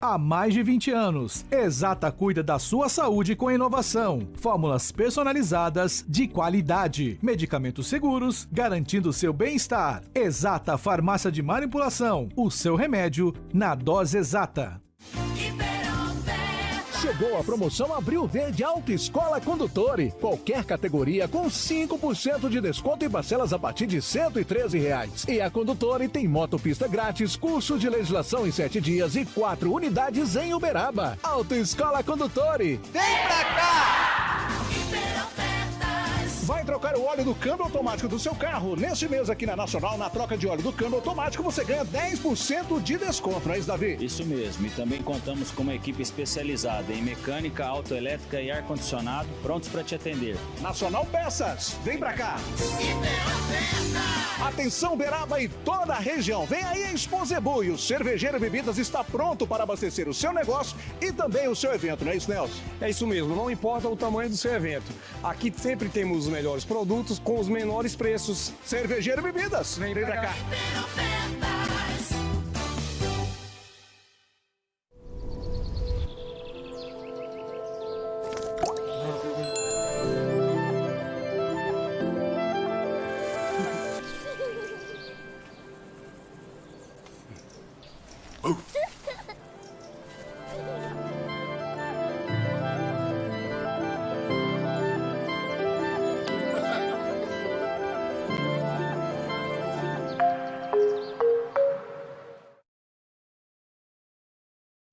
Há mais de 20 anos, Exata cuida da sua saúde com inovação. Fórmulas personalizadas de qualidade. Medicamentos seguros, garantindo seu bem-estar. Exata Farmácia de Manipulação. O seu remédio na dose exata. Chegou a promoção Abril Verde Autoescola Condutore. Qualquer categoria com 5% de desconto em parcelas a partir de R$ 113. E a Condutore tem motopista grátis, curso de legislação em 7 dias e 4 unidades em Uberaba. Autoescola Condutore. Vem pra cá! Vai trocar o óleo do câmbio automático do seu carro? Neste mês aqui na Nacional, na troca de óleo do câmbio automático, você ganha 10% de desconto, não é isso, Davi? Isso mesmo, e também contamos com uma equipe especializada em mecânica, autoelétrica e ar-condicionado, prontos para te atender. Nacional Peças, vem pra cá! Atenção, Uberaba e toda a região, vem aí a Expo Zebu e o Cervejeiro Bebidas está pronto para abastecer o seu negócio e também o seu evento, não é isso, Nelson? É isso mesmo, não importa o tamanho do seu evento. Aqui sempre temos os melhores produtos com os menores preços. Cervejeiro Bebidas, vem pra cá.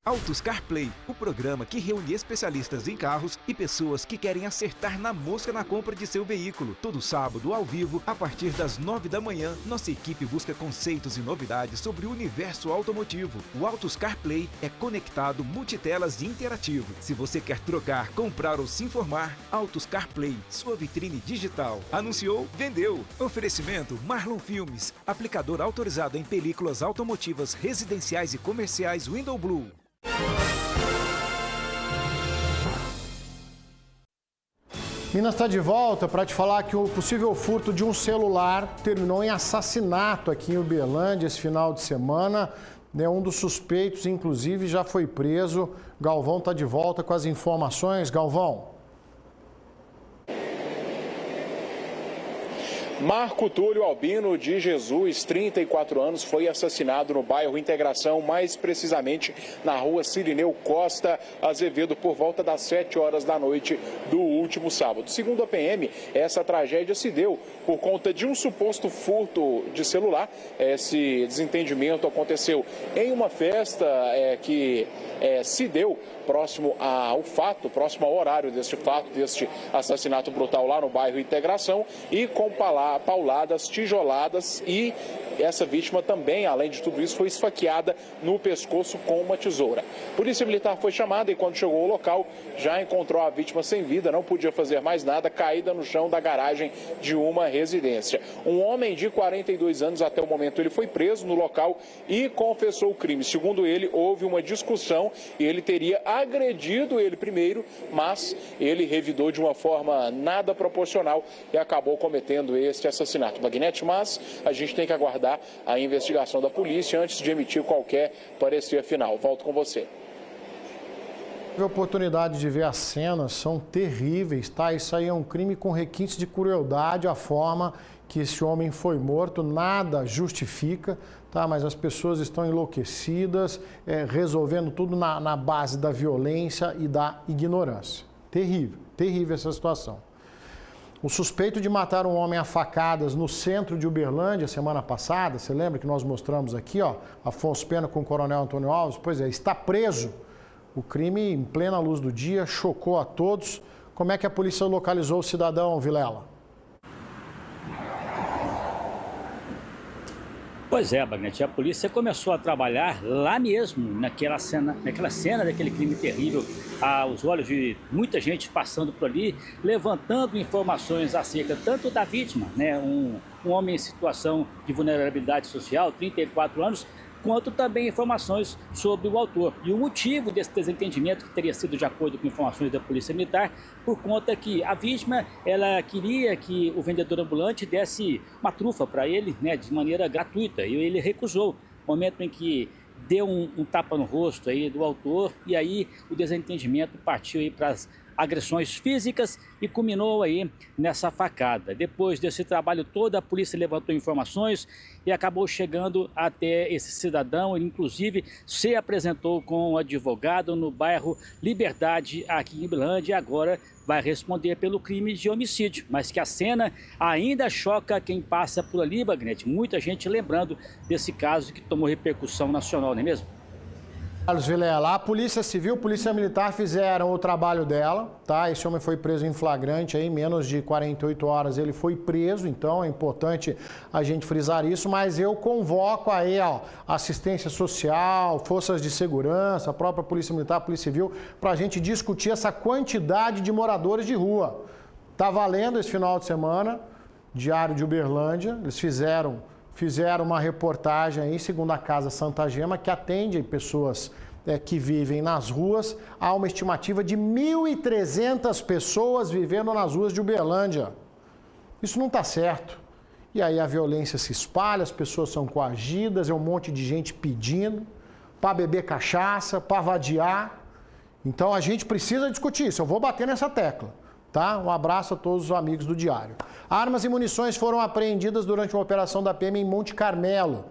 Autos CarPlay, o programa que reúne especialistas em carros e pessoas que querem acertar na mosca na compra de seu veículo. Todo sábado, ao vivo, a partir das 9 da manhã, nossa equipe busca conceitos e novidades sobre o universo automotivo. O Autos CarPlay é conectado, multitelas e interativo. Se você quer trocar, comprar ou se informar, Autos CarPlay, sua vitrine digital. Anunciou, vendeu. Oferecimento Marlon Filmes, aplicador autorizado em películas automotivas residenciais e comerciais Window Blue. Minas está de volta para te falar que o possível furto de um celular terminou em assassinato aqui em Uberlândia esse final de semana. Um dos suspeitos, inclusive, já foi preso. Galvão está de volta com as informações. Galvão. Marco Túlio Albino de Jesus, 34 anos, foi assassinado no bairro Integração, mais precisamente na rua Cirineu Costa Azevedo, por volta das 7 horas da noite do último sábado. Segundo a PM, essa tragédia se deu por conta de um suposto furto de celular. Esse desentendimento aconteceu em uma festa que se deu próximo ao fato, próximo ao horário deste fato, deste assassinato brutal lá no bairro Integração, e com pauladas, tijoladas, e essa vítima também, além de tudo isso, foi esfaqueada no pescoço com uma tesoura. A Polícia Militar foi chamada e quando chegou ao local já encontrou a vítima sem vida, não podia fazer mais nada, caída no chão da garagem de uma residência. Um homem de 42 anos, até o momento ele foi preso no local e confessou o crime. Segundo ele, houve uma discussão e ele teria agredido ele primeiro, mas ele revidou de uma forma nada proporcional e acabou cometendo este assassinato. Bagnete, mas a gente tem que aguardar a investigação da polícia antes de emitir qualquer parecer final. Volto com você. Tive a oportunidade de ver as cenas, são terríveis, tá? Isso aí é um crime com requintes de crueldade, a forma que esse homem foi morto, nada justifica, tá? Mas as pessoas estão enlouquecidas, resolvendo tudo na base da violência e da ignorância. Terrível, terrível essa situação. O suspeito de matar um homem a facadas no centro de Uberlândia semana passada, você lembra que nós mostramos aqui, ó, Afonso Pena com o Coronel Antônio Alves? Pois é, está preso. O crime, em plena luz do dia, chocou a todos. Como é que a polícia localizou o cidadão, Vilela? Pois é, Bagnete, a polícia começou a trabalhar lá mesmo, naquela cena daquele crime terrível, aos olhos de muita gente passando por ali, levantando informações acerca tanto da vítima, né, um homem em situação de vulnerabilidade social, 34 anos, quanto também informações sobre o autor. E o motivo desse desentendimento, que teria sido de acordo com informações da Polícia Militar, por conta que a vítima, ela queria que o vendedor ambulante desse uma trufa para ele, né, de maneira gratuita, e ele recusou. Momento em que deu um tapa no rosto aí do autor, e aí o desentendimento partiu aí para as agressões físicas e culminou aí nessa facada. Depois desse trabalho todo, a polícia levantou informações e acabou chegando até esse cidadão. Ele, inclusive, se apresentou com um advogado no bairro Liberdade, aqui em Uberlândia, e agora vai responder pelo crime de homicídio. Mas que a cena ainda choca quem passa por ali, Bagnete. Muita gente lembrando desse caso que tomou repercussão nacional, não é mesmo? Carlos Vilela, a Polícia Civil, a Polícia Militar fizeram o trabalho dela, tá? Esse homem foi preso em flagrante aí, menos de 48 horas ele foi preso, então é importante a gente frisar isso, mas eu convoco aí, ó, assistência social, forças de segurança, a própria Polícia Militar, a Polícia Civil, para a gente discutir essa quantidade de moradores de rua. Tá valendo esse final de semana, Diário de Uberlândia, eles fizeram uma reportagem aí, segundo a Casa Santa Gema, que atende pessoas que vivem nas ruas. Há uma estimativa de 1.300 pessoas vivendo nas ruas de Uberlândia. Isso não está certo. E aí a violência se espalha, as pessoas são coagidas, é um monte de gente pedindo para beber cachaça, para vadiar. Então a gente precisa discutir isso, eu vou bater nessa tecla. Tá? Um abraço a todos os amigos do Diário. Armas e munições foram apreendidas durante uma operação da PM em Monte Carmelo.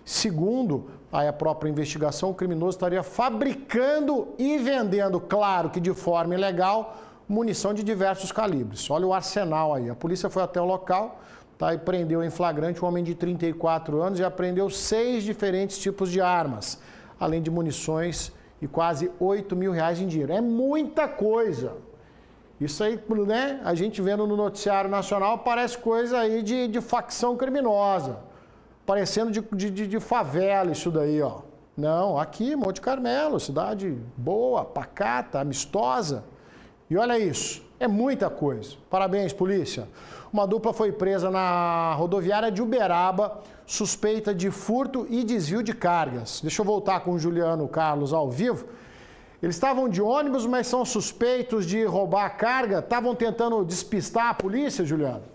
Segundo a própria investigação, o criminoso estaria fabricando e vendendo, claro que de forma ilegal, munição de diversos calibres. Olha o arsenal aí. A polícia foi até o local, tá, e prendeu em flagrante um homem de 34 anos e apreendeu 6 diferentes tipos de armas, além de munições e quase R$8 mil em dinheiro. É muita coisa. Isso aí, né, a gente vendo no noticiário nacional, parece coisa aí de facção criminosa. Parecendo de favela isso daí, ó. Não, aqui, Monte Carmelo, cidade boa, pacata, amistosa. E olha isso, é muita coisa. Parabéns, polícia. Uma dupla foi presa na rodoviária de Uberaba, suspeita de furto e desvio de cargas. Deixa eu voltar com o Juliano Carlos ao vivo. Eles estavam de ônibus, mas são suspeitos de roubar a carga. Estavam tentando despistar a polícia, Juliano?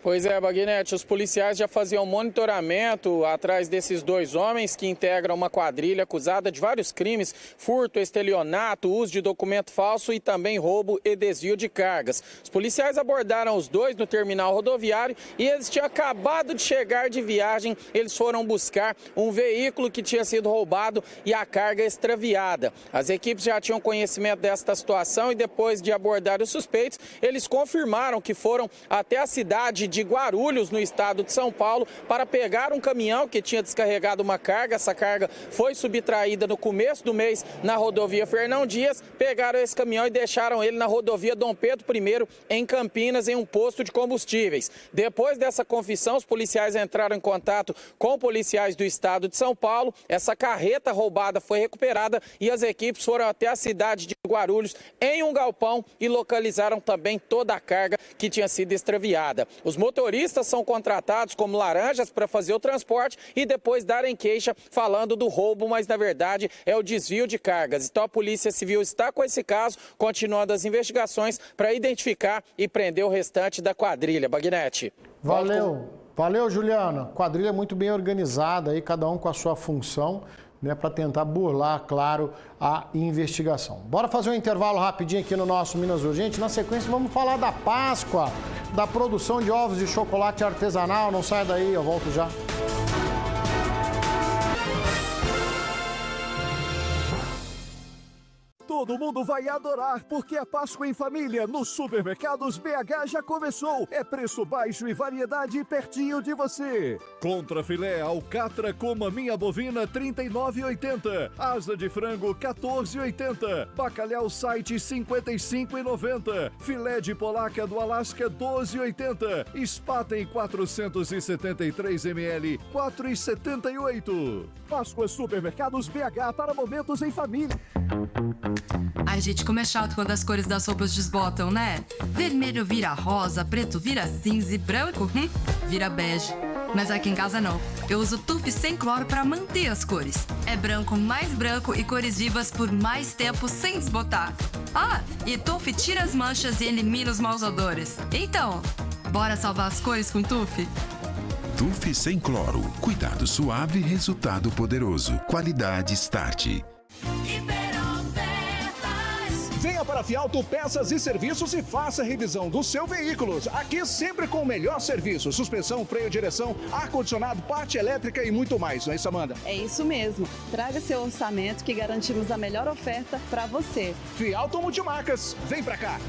Pois é, Baguinete, os policiais já faziam monitoramento atrás desses dois homens que integram uma quadrilha acusada de vários crimes: furto, estelionato, uso de documento falso e também roubo e desvio de cargas. Os policiais abordaram os dois no terminal rodoviário e eles tinham acabado de chegar de viagem. Eles foram buscar um veículo que tinha sido roubado e a carga extraviada. As equipes já tinham conhecimento desta situação e depois de abordar os suspeitos, eles confirmaram que foram até a cidade de Guarulhos, no estado de São Paulo, para pegar um caminhão que tinha descarregado uma carga. Essa carga foi subtraída no começo do mês na rodovia Fernão Dias. Pegaram esse caminhão e deixaram ele na rodovia Dom Pedro I, em Campinas, em um posto de combustíveis. Depois dessa confissão, os policiais entraram em contato com policiais do estado de São Paulo. Essa carreta roubada foi recuperada e as equipes foram até a cidade de Guarulhos, em um galpão, e localizaram também toda a carga que tinha sido extraviada. Os motoristas são contratados como laranjas para fazer o transporte e depois darem queixa falando do roubo, mas na verdade é o desvio de cargas. Então a Polícia Civil está com esse caso, continuando as investigações para identificar e prender o restante da quadrilha. Baguinete. Valeu, Juliana. Quadrilha muito bem organizada aí, cada um com a sua função, né, para tentar burlar, claro, a investigação. Bora fazer um intervalo rapidinho aqui no nosso Minas Urgente. Na sequência, vamos falar da Páscoa, da produção de ovos de chocolate artesanal. Não sai daí, eu volto já. Todo mundo vai adorar, porque a Páscoa em Família nos Supermercados BH já começou. É preço baixo e variedade pertinho de você. Contra filé alcatra com maminha bovina, R$ 39,80. Asa de frango, R$ 14,80. Bacalhau site, R$ 55,90. Filé de polaca do Alasca, R$ 12,80. Spaten 473 ml, R$ 4,78. Páscoa Supermercados BH para momentos em família. Ai, gente, como é chato quando as cores das roupas desbotam, né? Vermelho vira rosa, preto vira cinza e branco vira bege. Mas aqui em casa não. Eu uso Tuf sem cloro para manter as cores. É branco mais branco e cores vivas por mais tempo sem desbotar. Ah, e Tuf tira as manchas e elimina os maus odores. Então, bora salvar as cores com Tuf? Tuf sem cloro. Cuidado suave, resultado poderoso. Qualidade Start. Venha para a Fialto Peças e Serviços e faça a revisão do seu veículo. Aqui sempre com o melhor serviço: suspensão, freio, direção, ar-condicionado, parte elétrica e muito mais, não é isso, Amanda? É isso mesmo. Traga seu orçamento que garantimos a melhor oferta para você. Fialto Multimarcas, vem pra cá.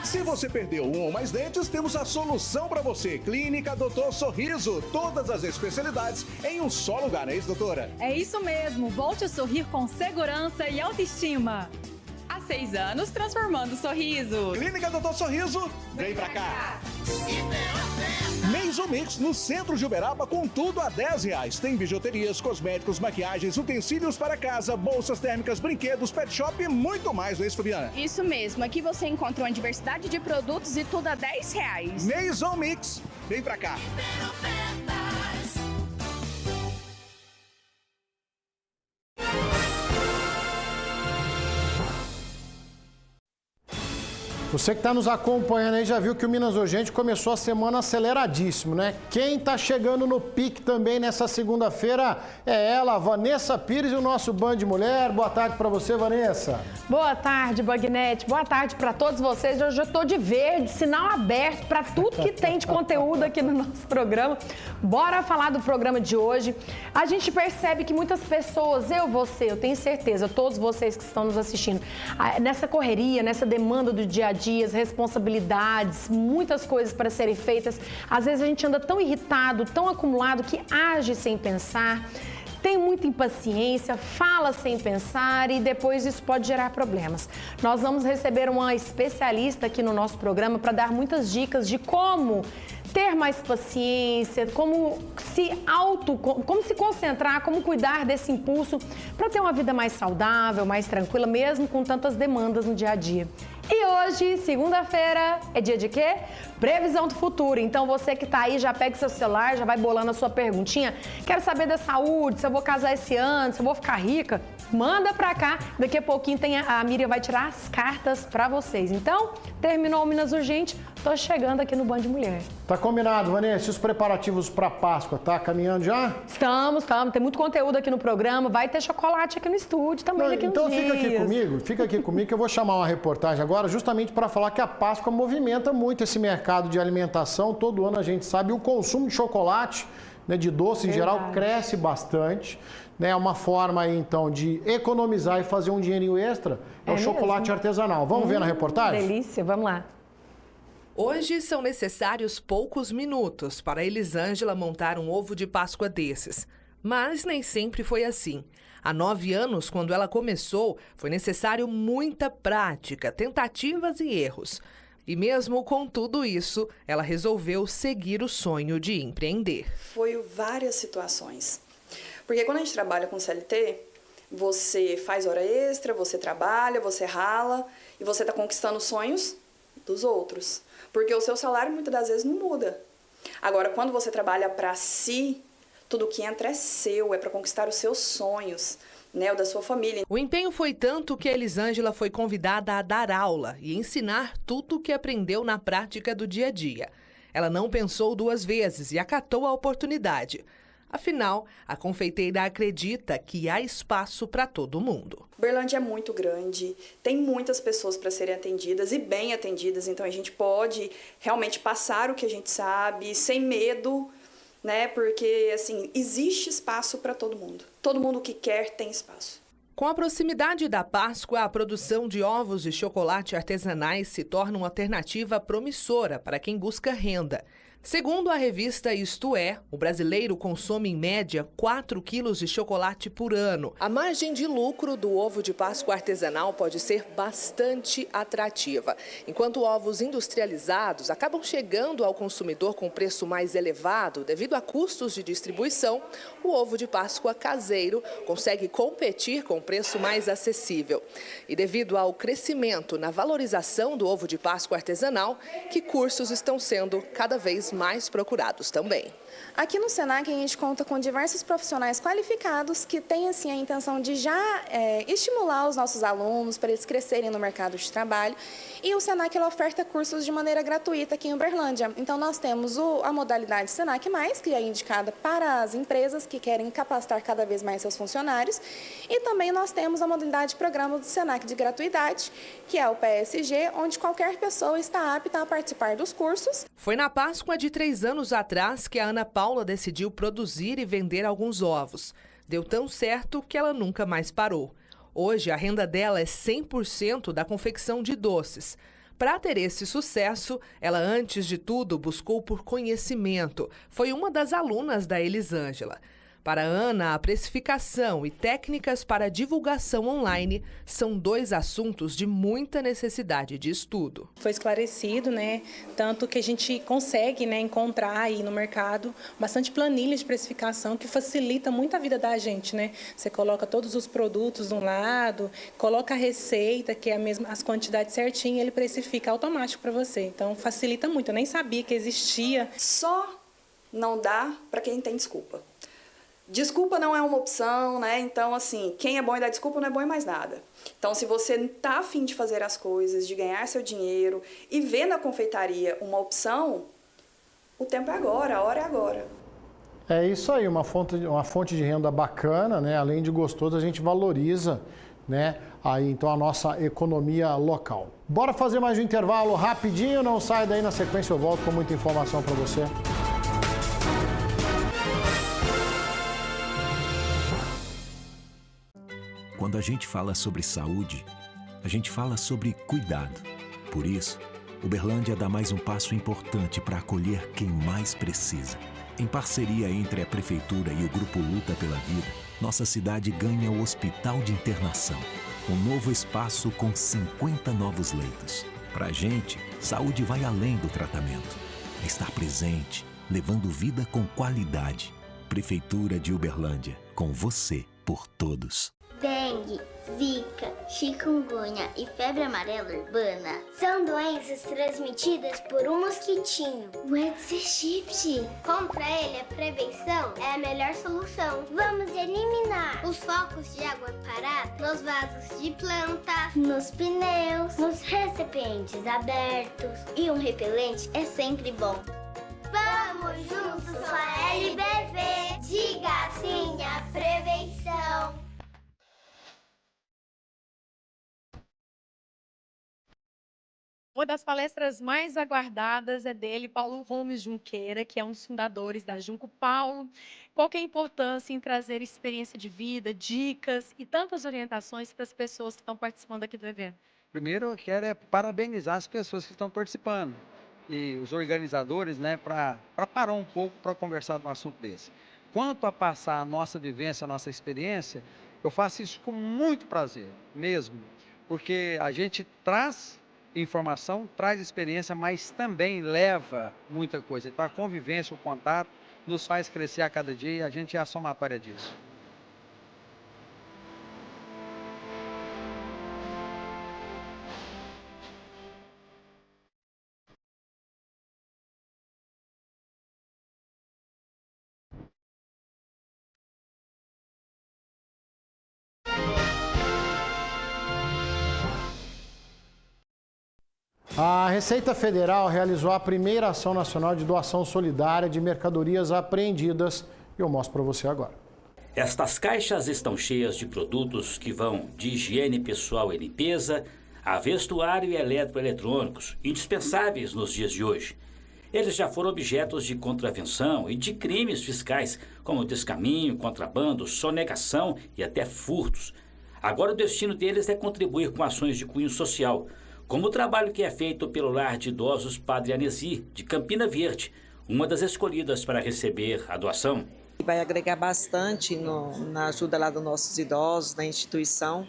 Se você perdeu um ou mais dentes, temos a solução para você. Clínica Doutor Sorriso. Todas as especialidades em um só lugar, não é isso, doutora? É isso mesmo. Volte a sorrir com segurança e autoestima. Há 6 anos, transformando o sorriso. Clínica Doutor Sorriso, vem pra cá. Mês ou Mix no centro de Uberaba, com tudo a R$10. Tem bijuterias, cosméticos, maquiagens, utensílios para casa, bolsas térmicas, brinquedos, pet shop e muito mais, não é isso, Fabiana? Isso mesmo. Aqui você encontra uma diversidade de produtos e tudo a R$10. Mês ou Mix, vem pra cá. Você que está nos acompanhando aí já viu que o Minas Urgente começou a semana aceleradíssimo, né? Quem está chegando no pique também nessa segunda-feira é ela, Vanessa Pires, e o nosso Band Mulher. Boa tarde para você, Vanessa. Boa tarde, Bagnete. Boa tarde para todos vocês. Hoje eu estou de verde, sinal aberto para tudo que tem de conteúdo aqui no nosso programa. Bora falar do programa de hoje. A gente percebe que muitas pessoas, eu tenho certeza, todos vocês que estão nos assistindo, nessa correria, nessa demanda do dia a dia, dias, responsabilidades, muitas coisas para serem feitas. Às vezes a gente anda tão irritado, tão acumulado que age sem pensar. Tem muita impaciência, fala sem pensar e depois isso pode gerar problemas. Nós vamos receber uma especialista aqui no nosso programa para dar muitas dicas de como ter mais paciência, como se concentrar, como cuidar desse impulso para ter uma vida mais saudável, mais tranquila, mesmo com tantas demandas no dia a dia. E hoje, segunda-feira, é dia de quê? Previsão do futuro. Então você que tá aí, já pega seu celular, já vai bolando a sua perguntinha. Quero saber da saúde, se eu vou casar esse ano, se eu vou ficar rica. Manda pra cá, daqui a pouquinho a Miriam vai tirar as cartas pra vocês. Então, terminou o Minas Urgente, tô chegando aqui no Band Mulher. Tá combinado, Vanessa, e os preparativos pra Páscoa, tá caminhando já? Estamos, tem muito conteúdo aqui no programa, vai ter chocolate aqui no estúdio também daqui uns dias. Então fica aqui comigo que eu vou chamar uma reportagem agora justamente para falar que a Páscoa movimenta muito esse mercado de alimentação. Todo ano a gente sabe, o consumo de chocolate, né, de doce em geral, cresce bastante. É uma forma aí, então, de economizar e fazer um dinheirinho extra, é o chocolate artesanal. Vamos ver na reportagem? Delícia, vamos lá. Hoje são necessários poucos minutos para a Elisângela montar um ovo de Páscoa desses. Mas nem sempre foi assim. Há 9 anos, quando ela começou, foi necessário muita prática, tentativas e erros. E mesmo com tudo isso, ela resolveu seguir o sonho de empreender. Foi várias situações. Porque quando a gente trabalha com CLT, você faz hora extra, você trabalha, você rala e você está conquistando os sonhos dos outros. Porque o seu salário muitas das vezes não muda. Agora, quando você trabalha para si, tudo que entra é seu, é para conquistar os seus sonhos, né, o da sua família. O empenho foi tanto que a Elisângela foi convidada a dar aula e ensinar tudo o que aprendeu na prática do dia a dia. Ela não pensou 2 vezes e acatou a oportunidade. Afinal, a confeiteira acredita que há espaço para todo mundo. Uberlândia é muito grande, tem muitas pessoas para serem atendidas e bem atendidas, então a gente pode realmente passar o que a gente sabe, sem medo, né? Porque, assim, existe espaço para todo mundo. Todo mundo que quer tem espaço. Com a proximidade da Páscoa, a produção de ovos de chocolate artesanais se torna uma alternativa promissora para quem busca renda. Segundo a revista Isto É, o brasileiro consome em média 4 quilos de chocolate por ano. A margem de lucro do ovo de Páscoa artesanal pode ser bastante atrativa. Enquanto ovos industrializados acabam chegando ao consumidor com preço mais elevado devido a custos de distribuição, o ovo de Páscoa caseiro consegue competir com preço mais acessível. E devido ao crescimento na valorização do ovo de Páscoa artesanal, que cursos estão sendo cada vez mais procurados também. Aqui no Senac a gente conta com diversos profissionais qualificados que têm assim a intenção de já estimular os nossos alunos para eles crescerem no mercado de trabalho. E o Senac ele oferta cursos de maneira gratuita aqui em Uberlândia. Então nós temos a modalidade Senac+, que é indicada para as empresas que querem capacitar cada vez mais seus funcionários. E também nós temos a modalidade de programa do Senac de gratuidade, que é o PSG, onde qualquer pessoa está apta a participar dos cursos. Foi na Páscoa de 3 anos atrás que a Ana Paula decidiu produzir e vender alguns ovos. Deu tão certo que ela nunca mais parou. Hoje, a renda dela é 100% da confecção de doces. Para ter esse sucesso, ela, antes de tudo, buscou por conhecimento. Foi uma das alunas da Elisângela. Para a Ana, a precificação e técnicas para divulgação online são 2 assuntos de muita necessidade de estudo. Foi esclarecido, né? Tanto que a gente consegue, né, encontrar aí no mercado bastante planilha de precificação que facilita muito a vida da gente, né? Você coloca todos os produtos de um lado, coloca a receita, que é a mesma, as quantidades certinho, ele precifica automático para você. Então facilita muito. Eu nem sabia que existia. Só não dá para quem tem desculpa. Desculpa não é uma opção, né? Então, assim, quem é bom em dar desculpa não é bom em mais nada. Então, se você tá afim de fazer as coisas, de ganhar seu dinheiro e ver na confeitaria uma opção, o tempo é agora, a hora é agora. É isso aí, uma fonte de renda bacana, né? Além de gostoso, a gente valoriza, né? Aí, então, a nossa economia local. Bora fazer mais um intervalo rapidinho, não sai daí, na sequência eu volto com muita informação para você. Quando a gente fala sobre saúde, a gente fala sobre cuidado. Por isso, Uberlândia dá mais um passo importante para acolher quem mais precisa. Em parceria entre a Prefeitura e o Grupo Luta pela Vida, nossa cidade ganha o Hospital de Internação. Um novo espaço com 50 novos leitos. Pra gente, saúde vai além do tratamento. É estar presente, levando vida com qualidade. Prefeitura de Uberlândia, com você, por todos. Dengue, zika, chikungunya e febre amarela urbana são doenças transmitidas por um mosquitinho, o Aedes aegypti. Contra ele, a prevenção é a melhor solução. Vamos eliminar os focos de água parada nos vasos de plantas, nos pneus, nos recipientes abertos. E um repelente é sempre bom. Vamos juntos com a LBV. Diga sim à prevenção. Uma das palestras mais aguardadas é dele, Paulo Gomes Junqueira, que é um dos fundadores da Junco. Paulo, qual que é a importância em trazer experiência de vida, dicas e tantas orientações para as pessoas que estão participando aqui do evento? Primeiro, eu quero parabenizar as pessoas que estão participando e os organizadores, né, para parar um pouco para conversar de um assunto desse. Quanto a passar a nossa vivência, a nossa experiência, eu faço isso com muito prazer, mesmo, porque a gente traz informação, traz experiência, mas também leva muita coisa. Então, a convivência, o contato, nos faz crescer a cada dia e a gente é a somatória disso. A Receita Federal realizou a primeira ação nacional de doação solidária de mercadorias apreendidas. Eu mostro para você agora. Estas caixas estão cheias de produtos que vão de higiene pessoal e limpeza a vestuário e eletroeletrônicos, indispensáveis nos dias de hoje. Eles já foram objetos de contravenção e de crimes fiscais, como descaminho, contrabando, sonegação e até furtos. Agora o destino deles é contribuir com ações de cunho social, como o trabalho que é feito pelo Lar de Idosos Padre Anesi, de Campina Verde, uma das escolhidas para receber a doação. Vai agregar bastante na ajuda lá dos nossos idosos, na instituição,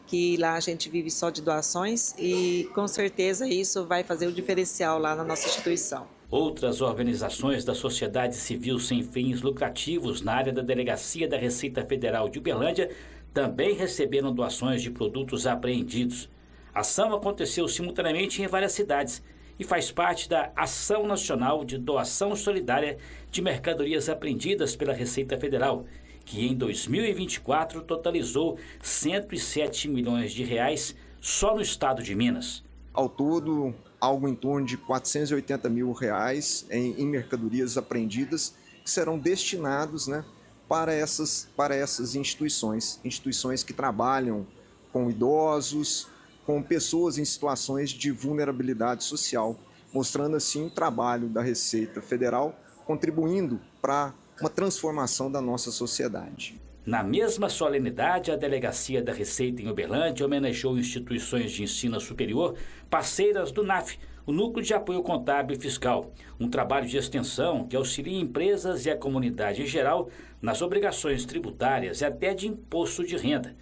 que lá a gente vive só de doações e com certeza isso vai fazer o diferencial lá na nossa instituição. Outras organizações da sociedade civil sem fins lucrativos na área da Delegacia da Receita Federal de Uberlândia também receberam doações de produtos apreendidos. A ação aconteceu simultaneamente em várias cidades e faz parte da Ação Nacional de Doação Solidária de Mercadorias Apreendidas pela Receita Federal, que em 2024 totalizou 107 milhões de reais só no estado de Minas. Ao todo, algo em torno de 480 mil reais em mercadorias apreendidas que serão destinados, né, para essas instituições que trabalham com idosos, com pessoas em situações de vulnerabilidade social, mostrando assim o trabalho da Receita Federal, contribuindo para uma transformação da nossa sociedade. Na mesma solenidade, a Delegacia da Receita em Uberlândia homenageou instituições de ensino superior parceiras do NAF, o Núcleo de Apoio Contábil e Fiscal, um trabalho de extensão que auxilia empresas e a comunidade em geral nas obrigações tributárias e até de imposto de renda.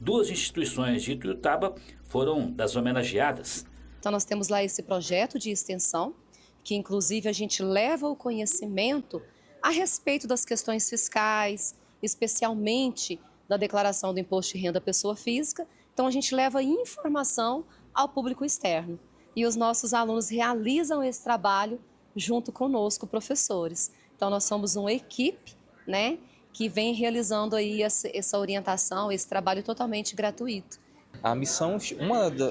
Duas instituições de Ituiutaba foram das homenageadas. Então nós temos lá esse projeto de extensão, que inclusive a gente leva o conhecimento a respeito das questões fiscais, especialmente da declaração do imposto de renda à pessoa física. Então a gente leva informação ao público externo. E os nossos alunos realizam esse trabalho junto conosco, professores. Então nós somos uma equipe, né, que vem realizando aí essa orientação, esse trabalho totalmente gratuito. A missão,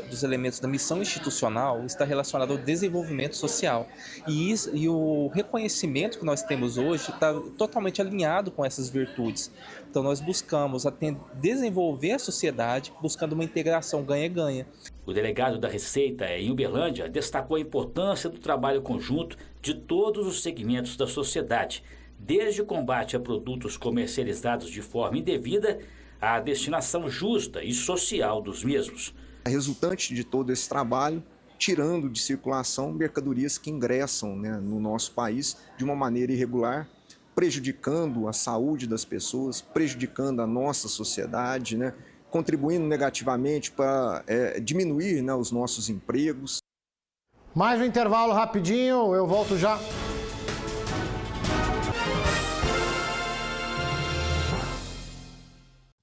dos elementos da missão institucional está relacionado ao desenvolvimento social. E o reconhecimento que nós temos hoje está totalmente alinhado com essas virtudes. Então nós buscamos desenvolver a sociedade, buscando uma integração ganha-ganha. O delegado da Receita em Uberlândia destacou a importância do trabalho conjunto de todos os segmentos da sociedade, desde o combate a produtos comercializados de forma indevida à destinação justa e social dos mesmos. A resultante de todo esse trabalho tirando de circulação mercadorias que ingressam, né, no nosso país de uma maneira irregular, prejudicando a saúde das pessoas, prejudicando a nossa sociedade, né, contribuindo negativamente para diminuir, né, os nossos empregos. Mais um intervalo rapidinho, eu volto já.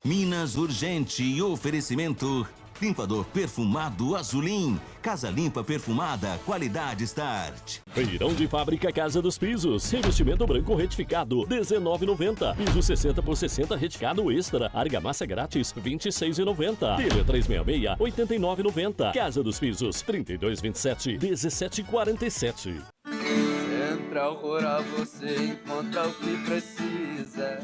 Minas Urgente, oferecimento limpador perfumado Azulim, Casa Limpa perfumada, qualidade Start. Feirão de fábrica Casa dos Pisos, revestimento branco retificado, R$19,90. Piso 60 por 60 retificado extra, argamassa grátis, R$26,90. Telha 366, R$89,90. Casa dos Pisos, 3227, 1747. Central Rural, você encontra o que precisa.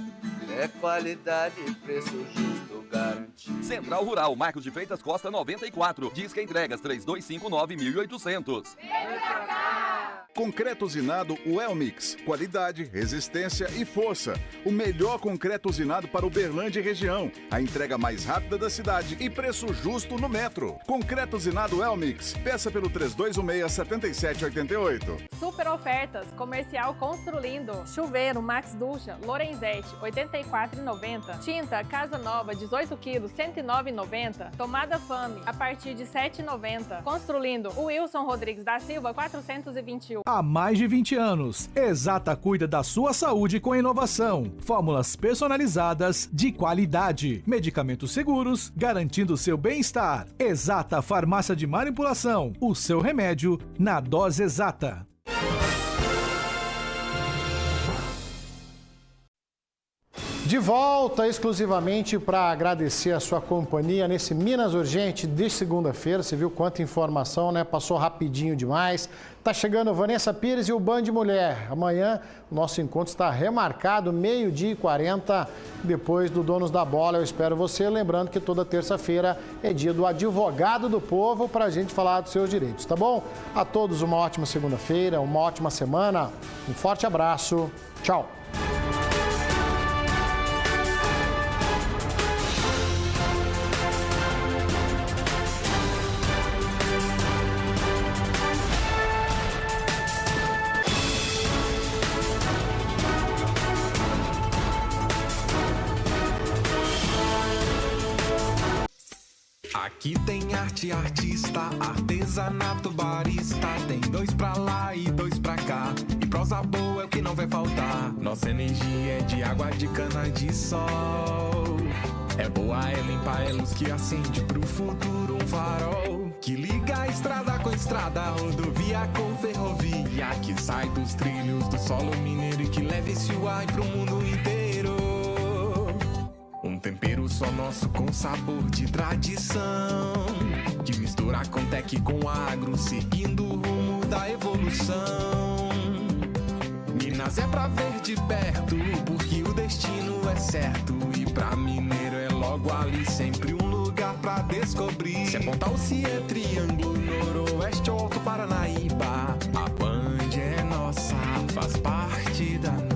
É qualidade e preço justo garantido. Central Rural, Marcos de Freitas Costa 94. Disque entregas 3259-1800. Vem pra cá! Concreto usinado Welmix. Qualidade, resistência e força. O melhor concreto usinado para Uberlândia e região. A entrega mais rápida da cidade e preço justo no metro. Concreto usinado Welmix. Peça pelo 3216-7788. Super ofertas. Comercial Construlindo. Chuveiro Max Ducha Lorenzetti, R$84,90. Tinta Casa Nova, 18 quilos, R$109,90. Tomada Fame, a partir de R$7,90. Construlindo Wilson Rodrigues da Silva, 421. Há mais de 20 anos, Exata cuida da sua saúde com inovação. Fórmulas personalizadas de qualidade. Medicamentos seguros, garantindo seu bem-estar. Exata Farmácia de Manipulação. O seu remédio na dose exata. De volta exclusivamente para agradecer a sua companhia nesse Minas Urgente de segunda-feira. Você viu quanta informação, né? Passou rapidinho demais. Tá chegando Vanessa Pires e o Band Mulher. Amanhã o nosso encontro está remarcado, 12h40, depois do Donos da Bola. Eu espero você. Lembrando que toda terça-feira é dia do Advogado do Povo para a gente falar dos seus direitos, tá bom? A todos uma ótima segunda-feira, uma ótima semana. Um forte abraço. Tchau. Aqui tem arte, artista, artesanato, barista. Tem 2 pra lá e 2 pra cá. E prosa boa é o que não vai faltar. Nossa energia é de água de cana de sol. É boa, é limpa, é luz que acende pro futuro um farol. Que liga a estrada com estrada, rodovia com ferrovia. Que sai dos trilhos do solo mineiro e que leva esse ar pro mundo inteiro. Um tempero só nosso com sabor de tradição, que mistura com tech com agro, seguindo o rumo da evolução. Minas é pra ver de perto, porque o destino é certo. E pra mineiro é logo ali, sempre um lugar pra descobrir. Se é Pontal, se é Triângulo, Noroeste ou Alto Paranaíba, a Band é nossa, faz parte da